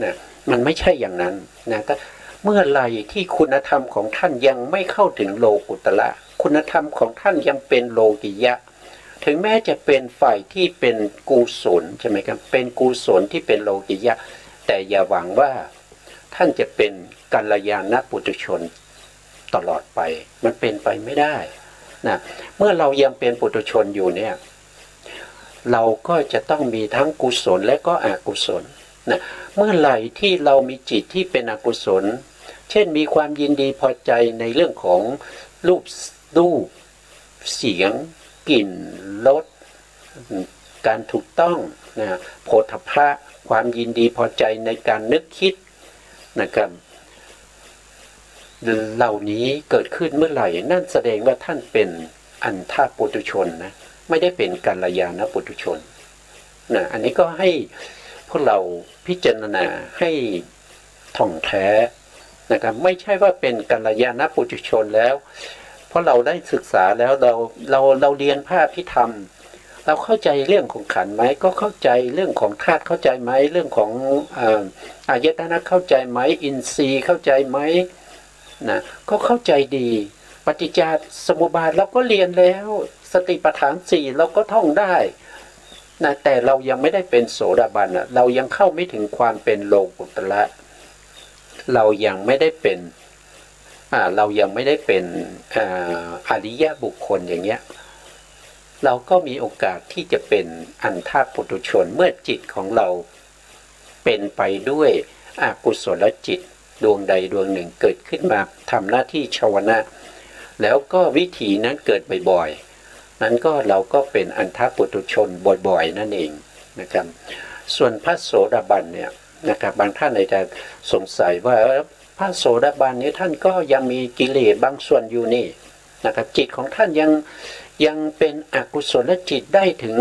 นะมันไม่ใช่อย่างนั้นนะแต่เมื่อไหร่ที่คุณธรรมของท่านยังไม่เข้าถึงโลกุตระคุณธรรมของท่านยังเป็นโลกิยะถึงแม้จะเป็นฝ่ายที่เป็นกุศลใช่ไหมครับเป็นกุศลที่เป็นโลกิยะแต่อย่าหวังว่าท่านจะเป็นกัลยาณปุถุชนตลอดไปมันเป็นไปไม่ได้นะเมื่อเรายังเป็นปุถุชนอยู่เนี่ยเราก็จะต้องมีทั้งกุศลและก็อกุศลนะเมื่อไหร่ที่เรามีจิตที่เป็นอกุศลเช่นมีความยินดีพอใจในเรื่องของรูปเสียงกลิ่นรสการถูกต้องนะโผฏฐัพพะความยินดีพอใจในการนึกคิดนะครับเหล่านี้เกิดขึ้นเมื่อไหร่นั่นแสดงว่าท่านเป็นอันธปุถุชนนะไม่ได้เป็นกัลยาณปุถุชนนะอันนี้ก็ให้พวกเราพิจารณาให้ท่องแท้นะครับไม่ใช่ว่าเป็นกัลยาณปุถุชนแล้วเพราะเราได้ศึกษาแล้วเราเรียนพระอภิธรรมเราเข้าใจเรื่องของขันธ์ไหมก็เข้าใจเรื่องของธาตุเข้าใจไหมเรื่องของอายตนะเข้าใจไหมอินทรีย์เข้าใจไหมนะก็เข้าใจดีปฏิจจสมุปบาทเราก็เรียนแล้วสติปัฏฐาน4เราก็ท่องได้นะแต่เรายังไม่ได้เป็นโสดาบันเรายังเข้าไม่ถึงความเป็นโลกุตระเรายังไม่ได้เป็นอริยบุคคลอย่างเงี้ยเราก็มีโอกาสที่จะเป็นอันธปุถุชนเมื่อจิตของเราเป็นไปด้วยอกุศลจิตดวงใดดวงหนึ่งเกิดขึ้นมาทำหน้าที่ชาวนะแล้วก็วิถีนั้นเกิดบ่อยๆนั้นก็เราก็เป็นอันธปุถุชนบ่อยๆนั่นเองนะครับส่วนพระโสดาบันเนี่ยนะครับบางท่านอาจจะสงสัยว่า พระโสดาบันนี้ท่านก็ยังมีกิเลสบางส่วนอยู่นี่นะครับจิตของท่านยังเป็นอกุศลจิตได้ถึ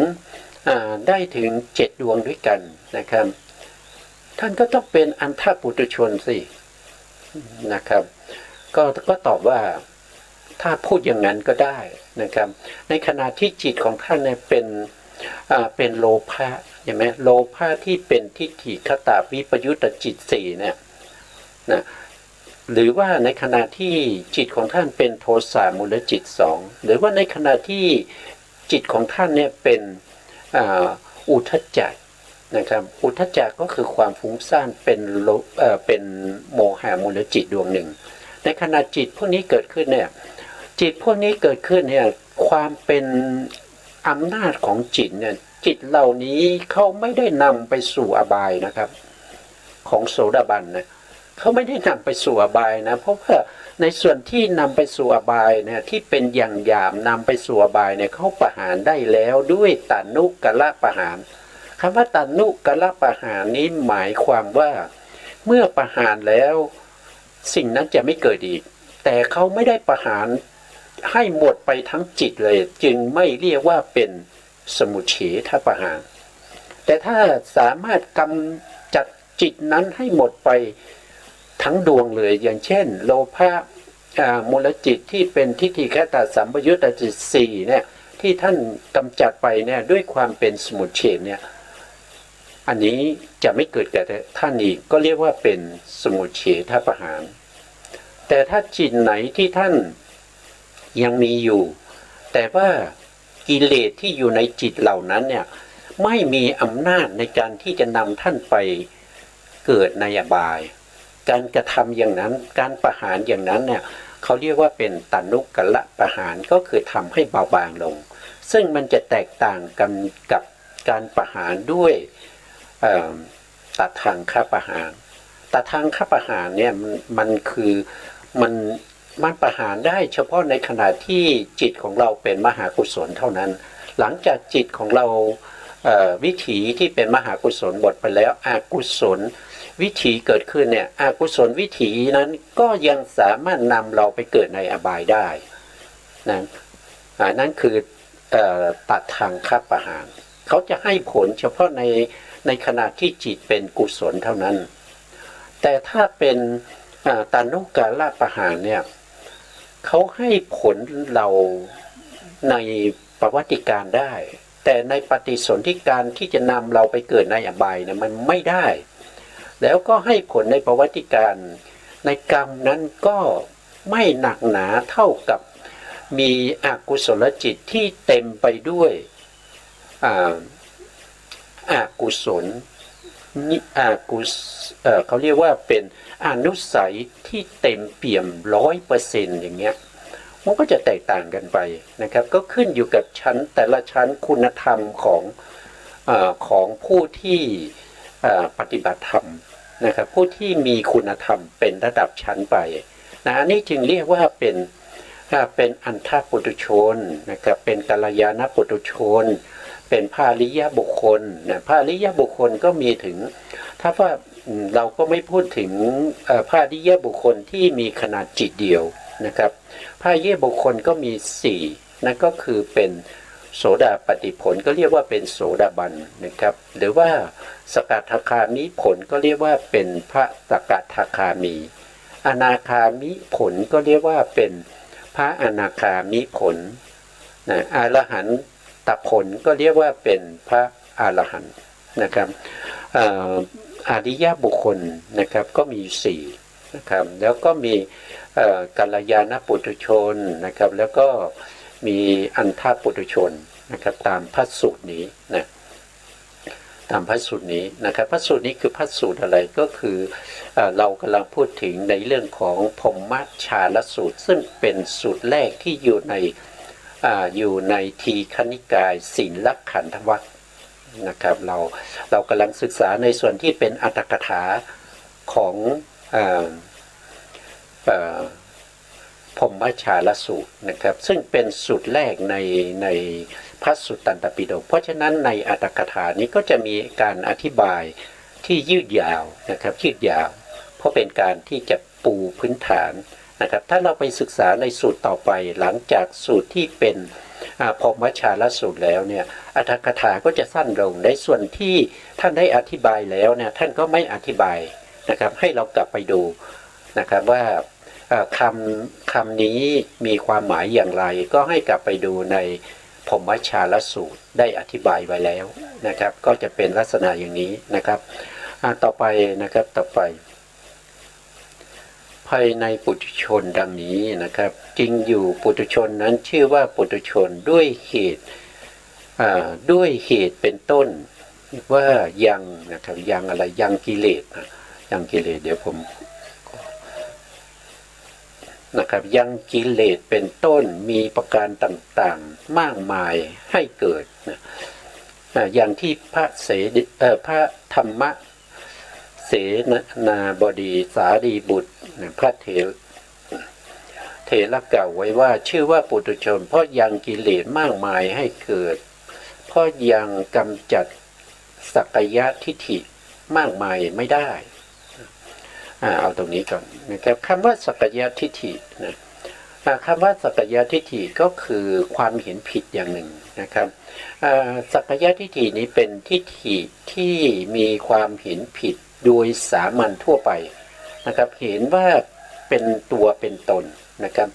ง7 ดวงด้วยกันนะครับท่านก็ต้องเป็นอันธปุถุชนสินะครับก็ตอบว่าถ้าพูดอย่างนั้นก็ได้นะครับในขณะที่จิตของท่านเนี่ยเป็นโลภะใช่ไหมโลภะที่เป็นทิฏฐิคตาวิปยุตตจิต4เนี่ยนะหรือว่าในขณะที่จิตของท่านเป็นโทสะมูลจิต2หรือว่าในขณะที่จิตของท่านเนี่ยเป็นอุทธัจจะนะครับอุทธัจจะก็คือความฟุ้งซ่านเป็นโมหะมูลจิตดวงหนึ่งในขณะจิตพวกนี้เกิดขึ้นเนี่ยจิตพวกนี้เกิดขึ้นเนี่ยความเป็นอำนาจของจิตเนี่ยจิตเหล่านี้เขาไม่ได้นำไปสู่อบายนะครับของโสดาบันนะเขาไม่ได้นำไปสู่อบายนะเพราะว่าในส่วนที่นำไปสู่อบายเนี่ยที่เป็นอย่างหยาบนำไปสู่อบายเนี่ยเขาประหารได้แล้วด้วยตานุกละประหารคำว่าตานุกละประหารนี้หมายความว่าเมื่อประหารแล้วสิ่งนั้นจะไม่เกิดอีกแต่เขาไม่ได้ประหารให้หมดไปทั้งจิตเลยจึงไม่เรียกว่าเป็นสมุเฉทประหารแต่ถ้าสามารถกำจัดจิตนั้นให้หมดไปทั้งดวงเลยอย่างเช่นโลภะมูลจิตที่เป็นทิฏฐิคตสัมปยุตตจิต4เนี่ยที่ท่านกำจัดไปเนี่ยด้วยความเป็นสมุเฉทเนี่ยอันนี้จะไม่เกิดแก่ท่านอีกก็เรียกว่าเป็นสมุเฉทประหารแต่ถ้าจิตไหนที่ท่านยังมีอยู่แต่ว่ากิเลสที่อยู่ในจิตเหล่านั้นเนี่ยไม่มีอำนาจในการที่จะนำท่านไปเกิดในอบายการกระทำอย่างนั้นการประหารอย่างนั้นเนี่ยเขาเรียกว่าเป็นตานุกละประหารก็คือทำให้เบาบางลงซึ่งมันจะแตกต่างกันกับการประหารด้วยตัดทางฆ่าประหารตัดทางฆ่าประหารเนี่ยมันคือมันประหารได้เฉพาะในขณะที่จิตของเราเป็นมหากุศลเท่านั้นหลังจากจิตของเราวิถีที่เป็นมหากุศลหมดไปแล้วอกุศลวิถีเกิดขึ้นเนี่ยอกุศลวิถีนั้นก็ยังสามารถนำเราไปเกิดในอบายได้นั่นคือตัดทางฆ่าประหารเขาจะให้ผลเฉพาะในขณะที่จิตเป็นกุศลเท่านั้นแต่ถ้าเป็นตานุกละประหารเนี่ยเขาให้ผลเราในประวัติการได้แต่ในปฏิสนธิการที่จะนำเราไปเกิดในอบายเนี่ยมันไม่ได้แล้วก็ให้ผลในประวัติการในกรรมนั้นก็ไม่หนักหนาเท่ากับมีอกุศลจิตที่เต็มไปด้วยอกุศลเขาเรียกว่าเป็นอนุสัยที่เต็มเปี่ยม 100% อย่างเงี้ยมันก็จะแตกต่างกันไปนะครับก็ขึ้นอยู่กับชั้นแต่ละชั้นคุณธรรมของผู้ที่ปฏิบัติธรรมนะครับผู้ที่มีคุณธรรมเป็นระดับชั้นไปนะอันนี้จึงเรียกว่าเป็นอันธปุถุชนนะครับเป็นกัลยาณปุถุชนเป็นพาริยบุคคลนะพาริยบุคคลก็มีถึงถ้าว่าเราก็ไม่พูดถึงพาริยบุคคลที่มีขนาดจิตเดียวนะครับพาริยบุคคลก็มี4นั่นก็คือเป็นโสดาปัตติผลก็เรียกว่าเป็นโสดาบันนะครับหรือว่าสกทาคามิผลก็เรียกว่าเป็นพระสกทาคามีอนาคามิผลก็เรียกว่าเป็นพระอนาคามิผลนะอรหันตผลก็เรียกว่าเป็นพระอรหันต์นะครับอริยบุคคลนะครับก็มี4นะครับแล้วก็มีกัลยาณปุถุชนนะครับแล้วก็มีอันธปุถุชนนะครับตามพระสูตรนี้นะตามพระสูตรนี้นะครับพระสูตรนี้คือพระสูตรอะไรก็คือเรากำลังพูดถึงในเรื่องของพรหมชาลสูตรซึ่งเป็นสูตรแรกที่อยู่ในทีฆนิกายศีลขันธวรรคนะครับเรากำลังศึกษาในส่วนที่เป็นอัตถกถาของพรหมชาลสูตรนะครับซึ่งเป็นสูตรแรกในพระสุตตันตปิฎกเพราะฉะนั้นในอัตถกถานี้ก็จะมีการอธิบายที่ยืดยาวนะครับยืดยาวเพราะเป็นการที่จะเ ปูพื้นฐานนะครับถ้าเราไปศึกษาในสูตรต่อไปหลังจากสูตรที่เป็นพรหมชาลสูตรแล้วเนี่ยอรรถกถาก็จะสั้นลงในส่วนที่ท่านได้อธิบายแล้วเนี่ยท่านก็ไม่อธิบายนะครับให้เรากลับไปดูนะครับว่าคำนี้มีความหมายอย่างไรก็ให้กลับไปดูในพรหมชาลสูตรได้อธิบายไว้แล้วนะครับก็จะเป็นลักษณะอย่างนี้นะครับต่อไปนะครับต่อไปภายในปุถุชนดังนี้นะครับจริงอยู่ปุถุชนนั้นชื่อว่าปุถุชนด้วยเหตุเป็นต้นว่ายังนะครับยังอะไรยังกิเลสยังกิเลสเดี๋ยวผมนะครับยังกิเลสเป็นต้นมีประการต่างๆมากมายให้เกิดนะอย่างที่พระธรรมเสนาบดีสารีบุตรพระเถระกล่าวไว้ว่าชื่อว่าปุถุชนเพราะยังกิเลสมากมายให้เกิดเพราะยังกำจัดสักยะทิฏฐิมากมายไม่ได้เอาตรงนี้ก่อนนะครับคำว่าสักยะทิฏฐินะคำว่าสักยะทิฏฐิก็คือความเห็นผิดอย่างหนึ่งนะครับสักยะทิฏฐินี้เป็นทิฏฐิที่มีความเห็นผิดโดยสามัญทั่วไปนะครับเห็นว่าเป็นตัวเป็นตนนะครับ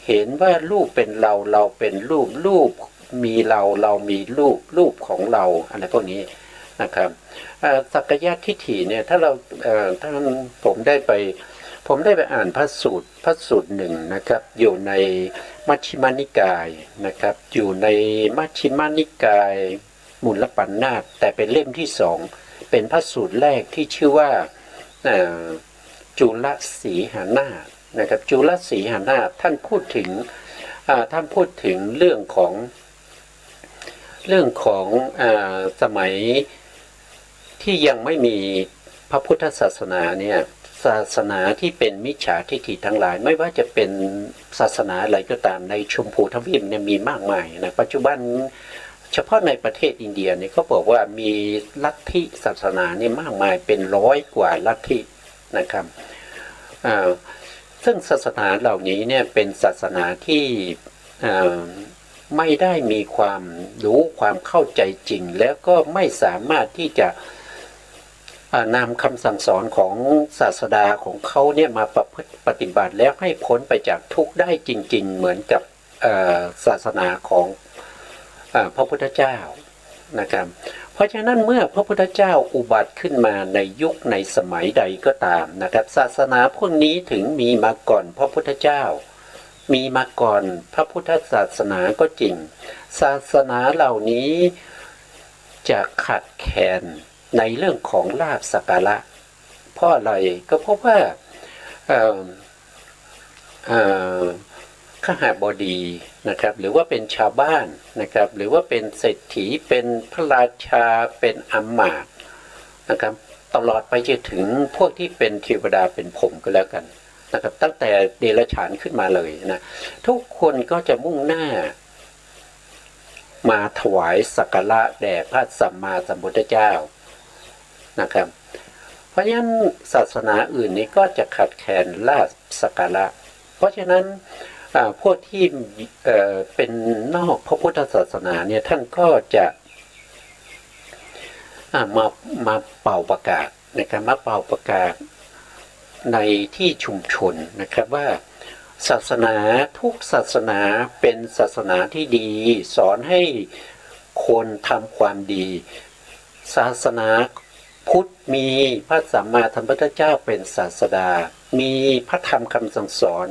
เห็นว่ารูปเป็นเราเราเป็นรูปมีเรามีรูปของเราอะไรพวกนี้นะครับสักยะทิฏฐิเนี่ยถ้าผมได้ไปอ่านพระสูตรหนึ่งนะครับอยู่ในมัชฌิมานิกายนะครับอยู่ในมัชฌิมานิกายมูลปัณณาสแต่เป็นเล่มที่สองเป็นพระสูตรแรกที่ชื่อว่าจุลสีหานาถนะครับจุลสีหานาถท่านพูดถึงเรื่องของสมัยที่ยังไม่มีพระพุทธศาสนาเนี่ยศาสนาที่เป็นมิจฉาทิฏฐิทั้งหลายไม่ว่าจะเป็นศาสนาอะไรก็ตามในชมพูทวีปเนี่ยมีมากมายนะปัจจุบันเฉพาะในประเทศอินเดียเนี่ยเขาบอกว่ามีลัทธิศาสนาเนี่ยมากมายเป็น100 กว่าลัทธินะครับซึ่งศาสนาเหล่านี้เนี่ยเป็นศาสนาที่ไม่ได้มีความรู้ความเข้าใจจริงแล้วก็ไม่สามารถที่จะนำคำสั่งสอนของศาสดาของเขาเนี่ยมาปฏิบัติแล้วให้พ้นไปจากทุกข์ได้จริงๆเหมือนกับศาสนาของพระพุทธเจ้านะครับเพราะฉะนั้นเมื่อพระพุทธเจ้าอุบัติขึ้นมาในยุคในสมัยใดก็ตามนะครับศาสนาพวกนี้ถึงมีมาก่อนพระพุทธเจ้ามีมาก่อนพระพุทธศาสนาก็จริงศาสนาเหล่านี้จะขัดแคลนในเรื่องของลาภสักการะเพราะอะไรก็เพราะว่าขหบดีนะครับหรือว่าเป็นชาวบ้านนะครับหรือว่าเป็นเศรษฐีเป็นพระราชาเป็นอำมาตย์นะครับตลอดไปจนถึงพวกที่เป็นเทวดาเป็นพรหมก็แล้วกันนะครับตั้งแต่เดรัจฉานขึ้นมาเลยนะทุกคนก็จะมุ่งหน้ามาถวายสักการะแด่พระสัมมาสัมพุทธเจ้านะครับเพราะฉะนั้นศาสนาอื่นนี้ก็จะขัดแคลนลาภสักการะเพราะฉะนั้นพวกที่เป็นนอกพระพุทธศาสนาเนี่ยท่านก็จะมาเป่าประกาศนะครับมาเป่าประกาศในที่ชุมชนนะครับว่าศาสนาทุกศาสนาเป็นศาสนาที่ดีสอนให้คนทำความดีศาสนาพุทธมีพระสัมมาสัมพุทธเจ้าเป็นศาสดามีพระธรรมคำสั่งสอน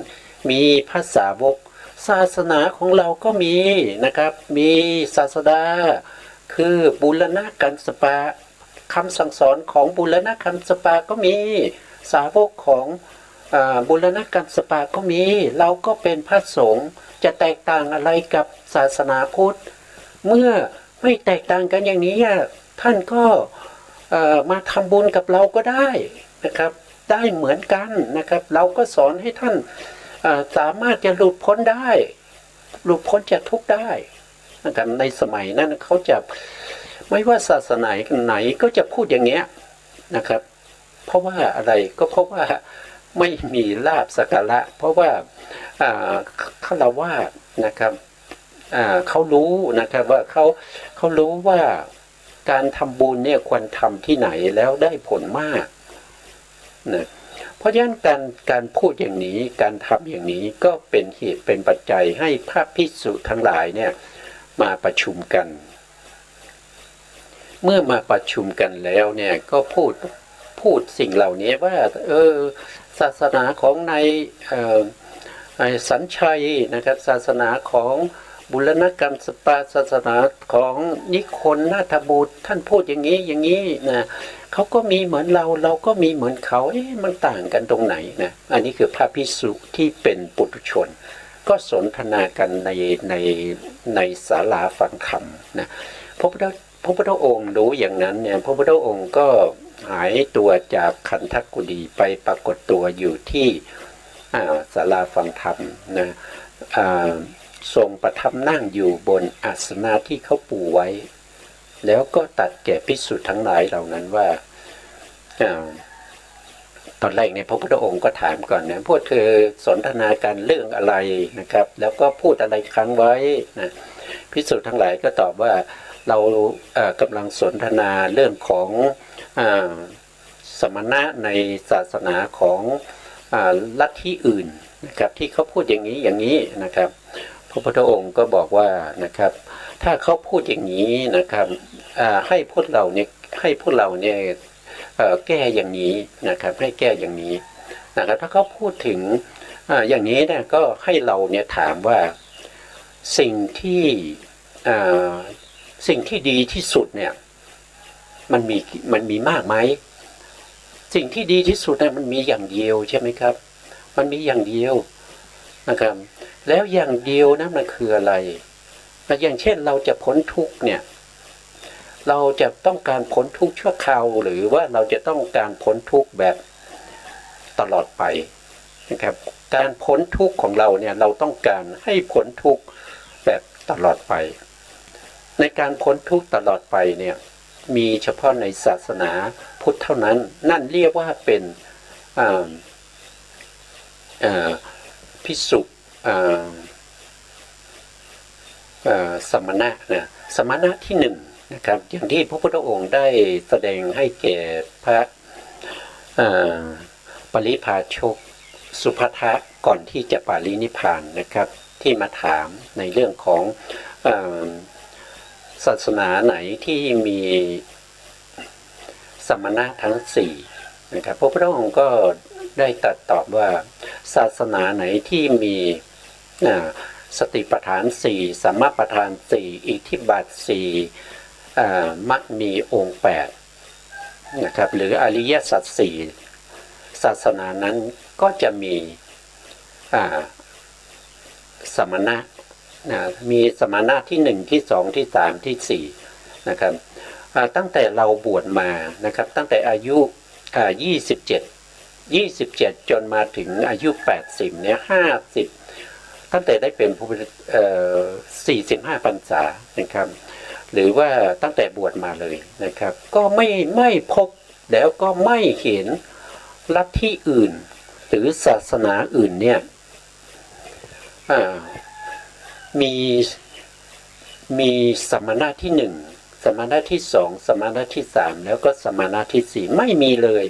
มีพระสาวกศาสนาของเราก็มีนะครับมีศาสดาคือบุรณกัสสปะคำสั่งสอนของบุรณกัสสปะก็มีสาวกของบุรณกัสสปะก็มีเราก็เป็นพระสงฆ์จะแตกต่างอะไรกับศาสนาพุทธเมื่อไม่แตกต่างกันอย่างนี้ท่านก็มาทำบุญกับเราก็ได้นะครับได้เหมือนกันนะครับเราก็สอนให้ท่านสามารถจะหลุดพ้นได้หลุดพ้นจากทุกข์ได้นะครับในสมัยนั้นเขาจะไม่ว่าศาสนาไหนก็จะพูดอย่างเงี้ยนะครับเพราะว่าอะไรก็เพราะว่า ไม่มีลาภสักการะเพราะว่าฆราวาสนะครับเขารู้นะครับว่าเขารู้ว่าการทำบุญเนี่ยควรทำที่ไหนแล้วได้ผลมากนะเพราะฉะนั้นการพูดอย่างนี้การทำอย่างนี้ก็เป็นเหตุเป็นปัจจัยให้พระภิกษุทั้งหลายเนี่ยมาประชุมกันเมื่อมาประชุมกันแล้วเนี่ยก็พูดสิ่งเหล่านี้ว่าศาสนาของในสัญชัยนะครับศาสนาของบุรณกรรมสปาศาสนาของนิคนนาถบุตรท่านพูดอย่างนี้นะเขาก็มีเหมือนเราก็มีเหมือนเขามันต่างกันตรงไหนนะอันนี้คือพระภิกษุที่เป็นปุถุชนก็สนทนากันในศาลาฟังธรรมนะพระพุทธองค์รู้อย่างนั้นเนี่ยพระพุทธองค์ก็หายตัวจากคันธกุฎีไปปรากฏตัวอยู่ที่ศาลาฟังธรรมนะทรงประทับนั่งอยู่บนอาสนะที่เขาปูไว้แล้วก็ตัดแก่ภิกษุทั้งหลายเหล่านั้นว่าตอนแรกเนี่ยพระพุทธองค์ก็ถามก่อนนะพวกเธอสนทนากันเรื่องอะไรนะครับแล้วก็พูดอะไรค้างไว้นะภิกษุทั้งหลายก็ตอบว่าเรากำลังสนทนาเรื่องของสมณะในศาสนาของลัทธิอื่นนะครับที่เขาพูดอย่างนี้นะครับพระพุทธองค์ก็บอกว่านะครับถ้าเขาพูดอย่างนี้นะครับให้พวกเราเนี่ยแก้อย่างนี้นะครับให้แก้อย่างนี้นะครับถ้าเขาพูดถึงอย่างนี้เนี่ยก็ให้เราเนี่ยถามว่าสิ่งที่ดีที่สุดเนี่ยมันมีมากไหมสิ่งที่ดีที่สุดเนี่ยมันมีอย่างเดียวใช่ไหมครับมันมีอย่างเดียวนะครับแล้วอย่างเดียวนั้นมันคืออะไรอย่างเช่นเราจะพ้นทุกข์เนี่ยเราจะต้องการพ้นทุกข์ชั่วคราวหรือว่าเราจะต้องการพ้นทุกข์แบบตลอดไปนะครับการพ้นทุกข์ของเราเนี่ยเราต้องการให้พ้นทุกข์แบบตลอดไปในการพ้นทุกข์ตลอดไปเนี่ยมีเฉพาะในศาสนาพุทธเท่านั้นนั่นเรียกว่าเป็นภิกษุสมณะนะสมณะที่หนึ่งนะครับอย่างที่พระพุทธองค์ได้แสดงให้แก่พระปริพาชกสุภัททะก่อนที่จะปารินิพพานนะครับที่มาถามในเรื่องของศาสนาไหนที่มีสมณะทั้งสี่นะครับพระพุทธองค์ก็ได้ตรัสตอบว่าศาสนาไหนที่มีสติปัฏฐานสี่สัมมาปัฏฐานสี่อิทธิบาทสี่มรรคมีองค์8นะครับหรืออริยสัจสี่ศาสนานั้นก็จะมีสมณะมีสมณะที่1ที่2ที่3ที่4นะครับตั้งแต่เราบวชมานะครับตั้งแต่อายุ27จนมาถึงอายุ80เนี่ย50ตั้งแต่ได้เป็นผู้45พรรษานะครับหรือว่าตั้งแต่บวชมาเลยนะครับก็ไม่พบแล้วก็ไม่เห็นลัทธิอื่นหรือศาสนาอื่นเนี่ยมีสมณะที่1สมณะที่2สมณะที่3แล้วก็สมณะที่4ไม่มีเลย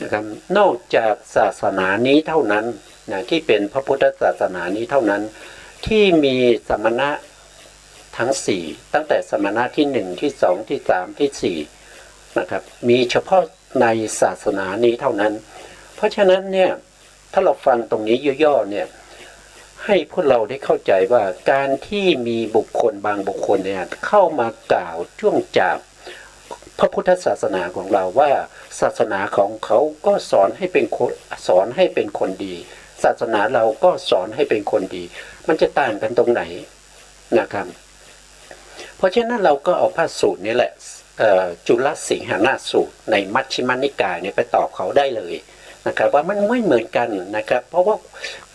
นะครับนอกจากศาสนานี้เท่านั้นนะที่เป็นพระพุทธศาสนานี้เท่านั้นที่มีสมณะทั้ง4ตั้งแต่สมณะที่1ที่2ที่3ที่4นะครับมีเฉพาะในศาสนานี้เท่านั้นเพราะฉะนั้นเนี่ยถ้าเราฟังตรงนี้ย่อๆเนี่ยให้พวกเราได้เข้าใจว่าการที่มีบุคคลบางบุคคลเนี่ยเข้ามากล่าวจ้วงจาบพระพุทธศาสนาของเราว่าศาสนาของเขาก็สอนให้เป็นคนดีศาสนาเราก็สอนให้เป็นคนดีมันจะต่างกันตรงไหนนะครับเพราะฉะนั้นเราก็เอาพระสูตรนี้แหละจุลสิงหนาสูตรในมัชฌิมานิกายเนี่ยไปตอบเขาได้เลยนะครับว่ามันไม่เหมือนกันนะครับเพราะว่า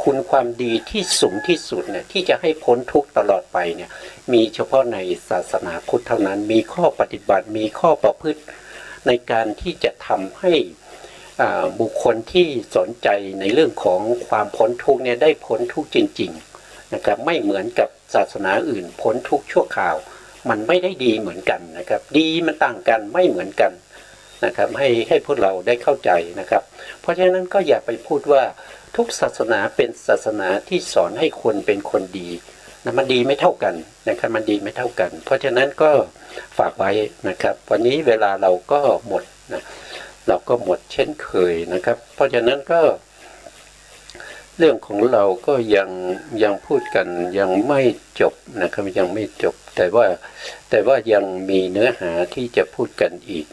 คุณความดีที่สูงที่สุดเนี่ยที่จะให้พ้นทุกข์ตลอดไปเนี่ยมีเฉพาะในศาสนาพุทธเท่านั้นมีข้อปฏิบัติมีข้อประพฤติในการที่จะทำให้ บุคคลที่สนใจในเรื่องของความพ้นทุกข์เนี่ยได้พ้นทุกข์จริงๆนะครับไม่เหมือนกับศาสนาอื่นพ้นทุกข์ชั่วคราวมันไม่ได้ดีเหมือนกันนะครับดีมันต่างกันไม่เหมือนกันนะครับให้พวกเราได้เข้าใจนะครับเพราะฉะนั้นก็อย่าไปพูดว่าทุกศาสนาเป็นศาสนาที่สอนให้คนเป็นคนดีนะมันดีไม่เท่ากันนะครับมันดีไม่เท่ากันเพราะฉะนั้นก็ฝากไว้นะครับวันนี้เวลาเราก็หมดนะเราก็หมดเช่นเคยนะครับเพราะฉะนั้นก็เรื่องของเราก็ยังพูดกันยังไม่จบนะครับยังไม่จบแต่ว่ายังมีเนื้อหาที่จะพูดกันอีก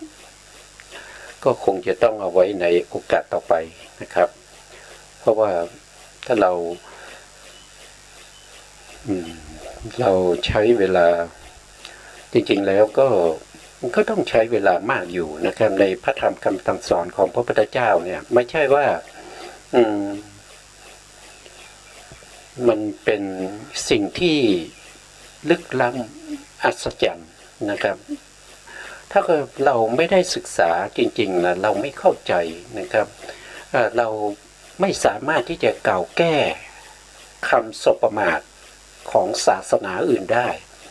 ก็คงจะต้องเอาไว้ในโอกาสต่อไปนะครับเพราะว่าถ้าเราใช้เวลาจริงๆแล้วก็ต้องใช้เวลามากอยู่นะครับในพระธรรมคำสั่งสอนของพระพุทธเจ้าเนี่ยไม่ใช่ว่ามันเป็นสิ่งที่ลึกล้ำอัศจรรย์นะครับถ้าเราไม่ได้ศึกษาจริงๆนะเราไม่เข้าใจนะครับเราไม่สามารถที่จะกล่าวแก้คำสบประมาทของศาสนาอื่นได้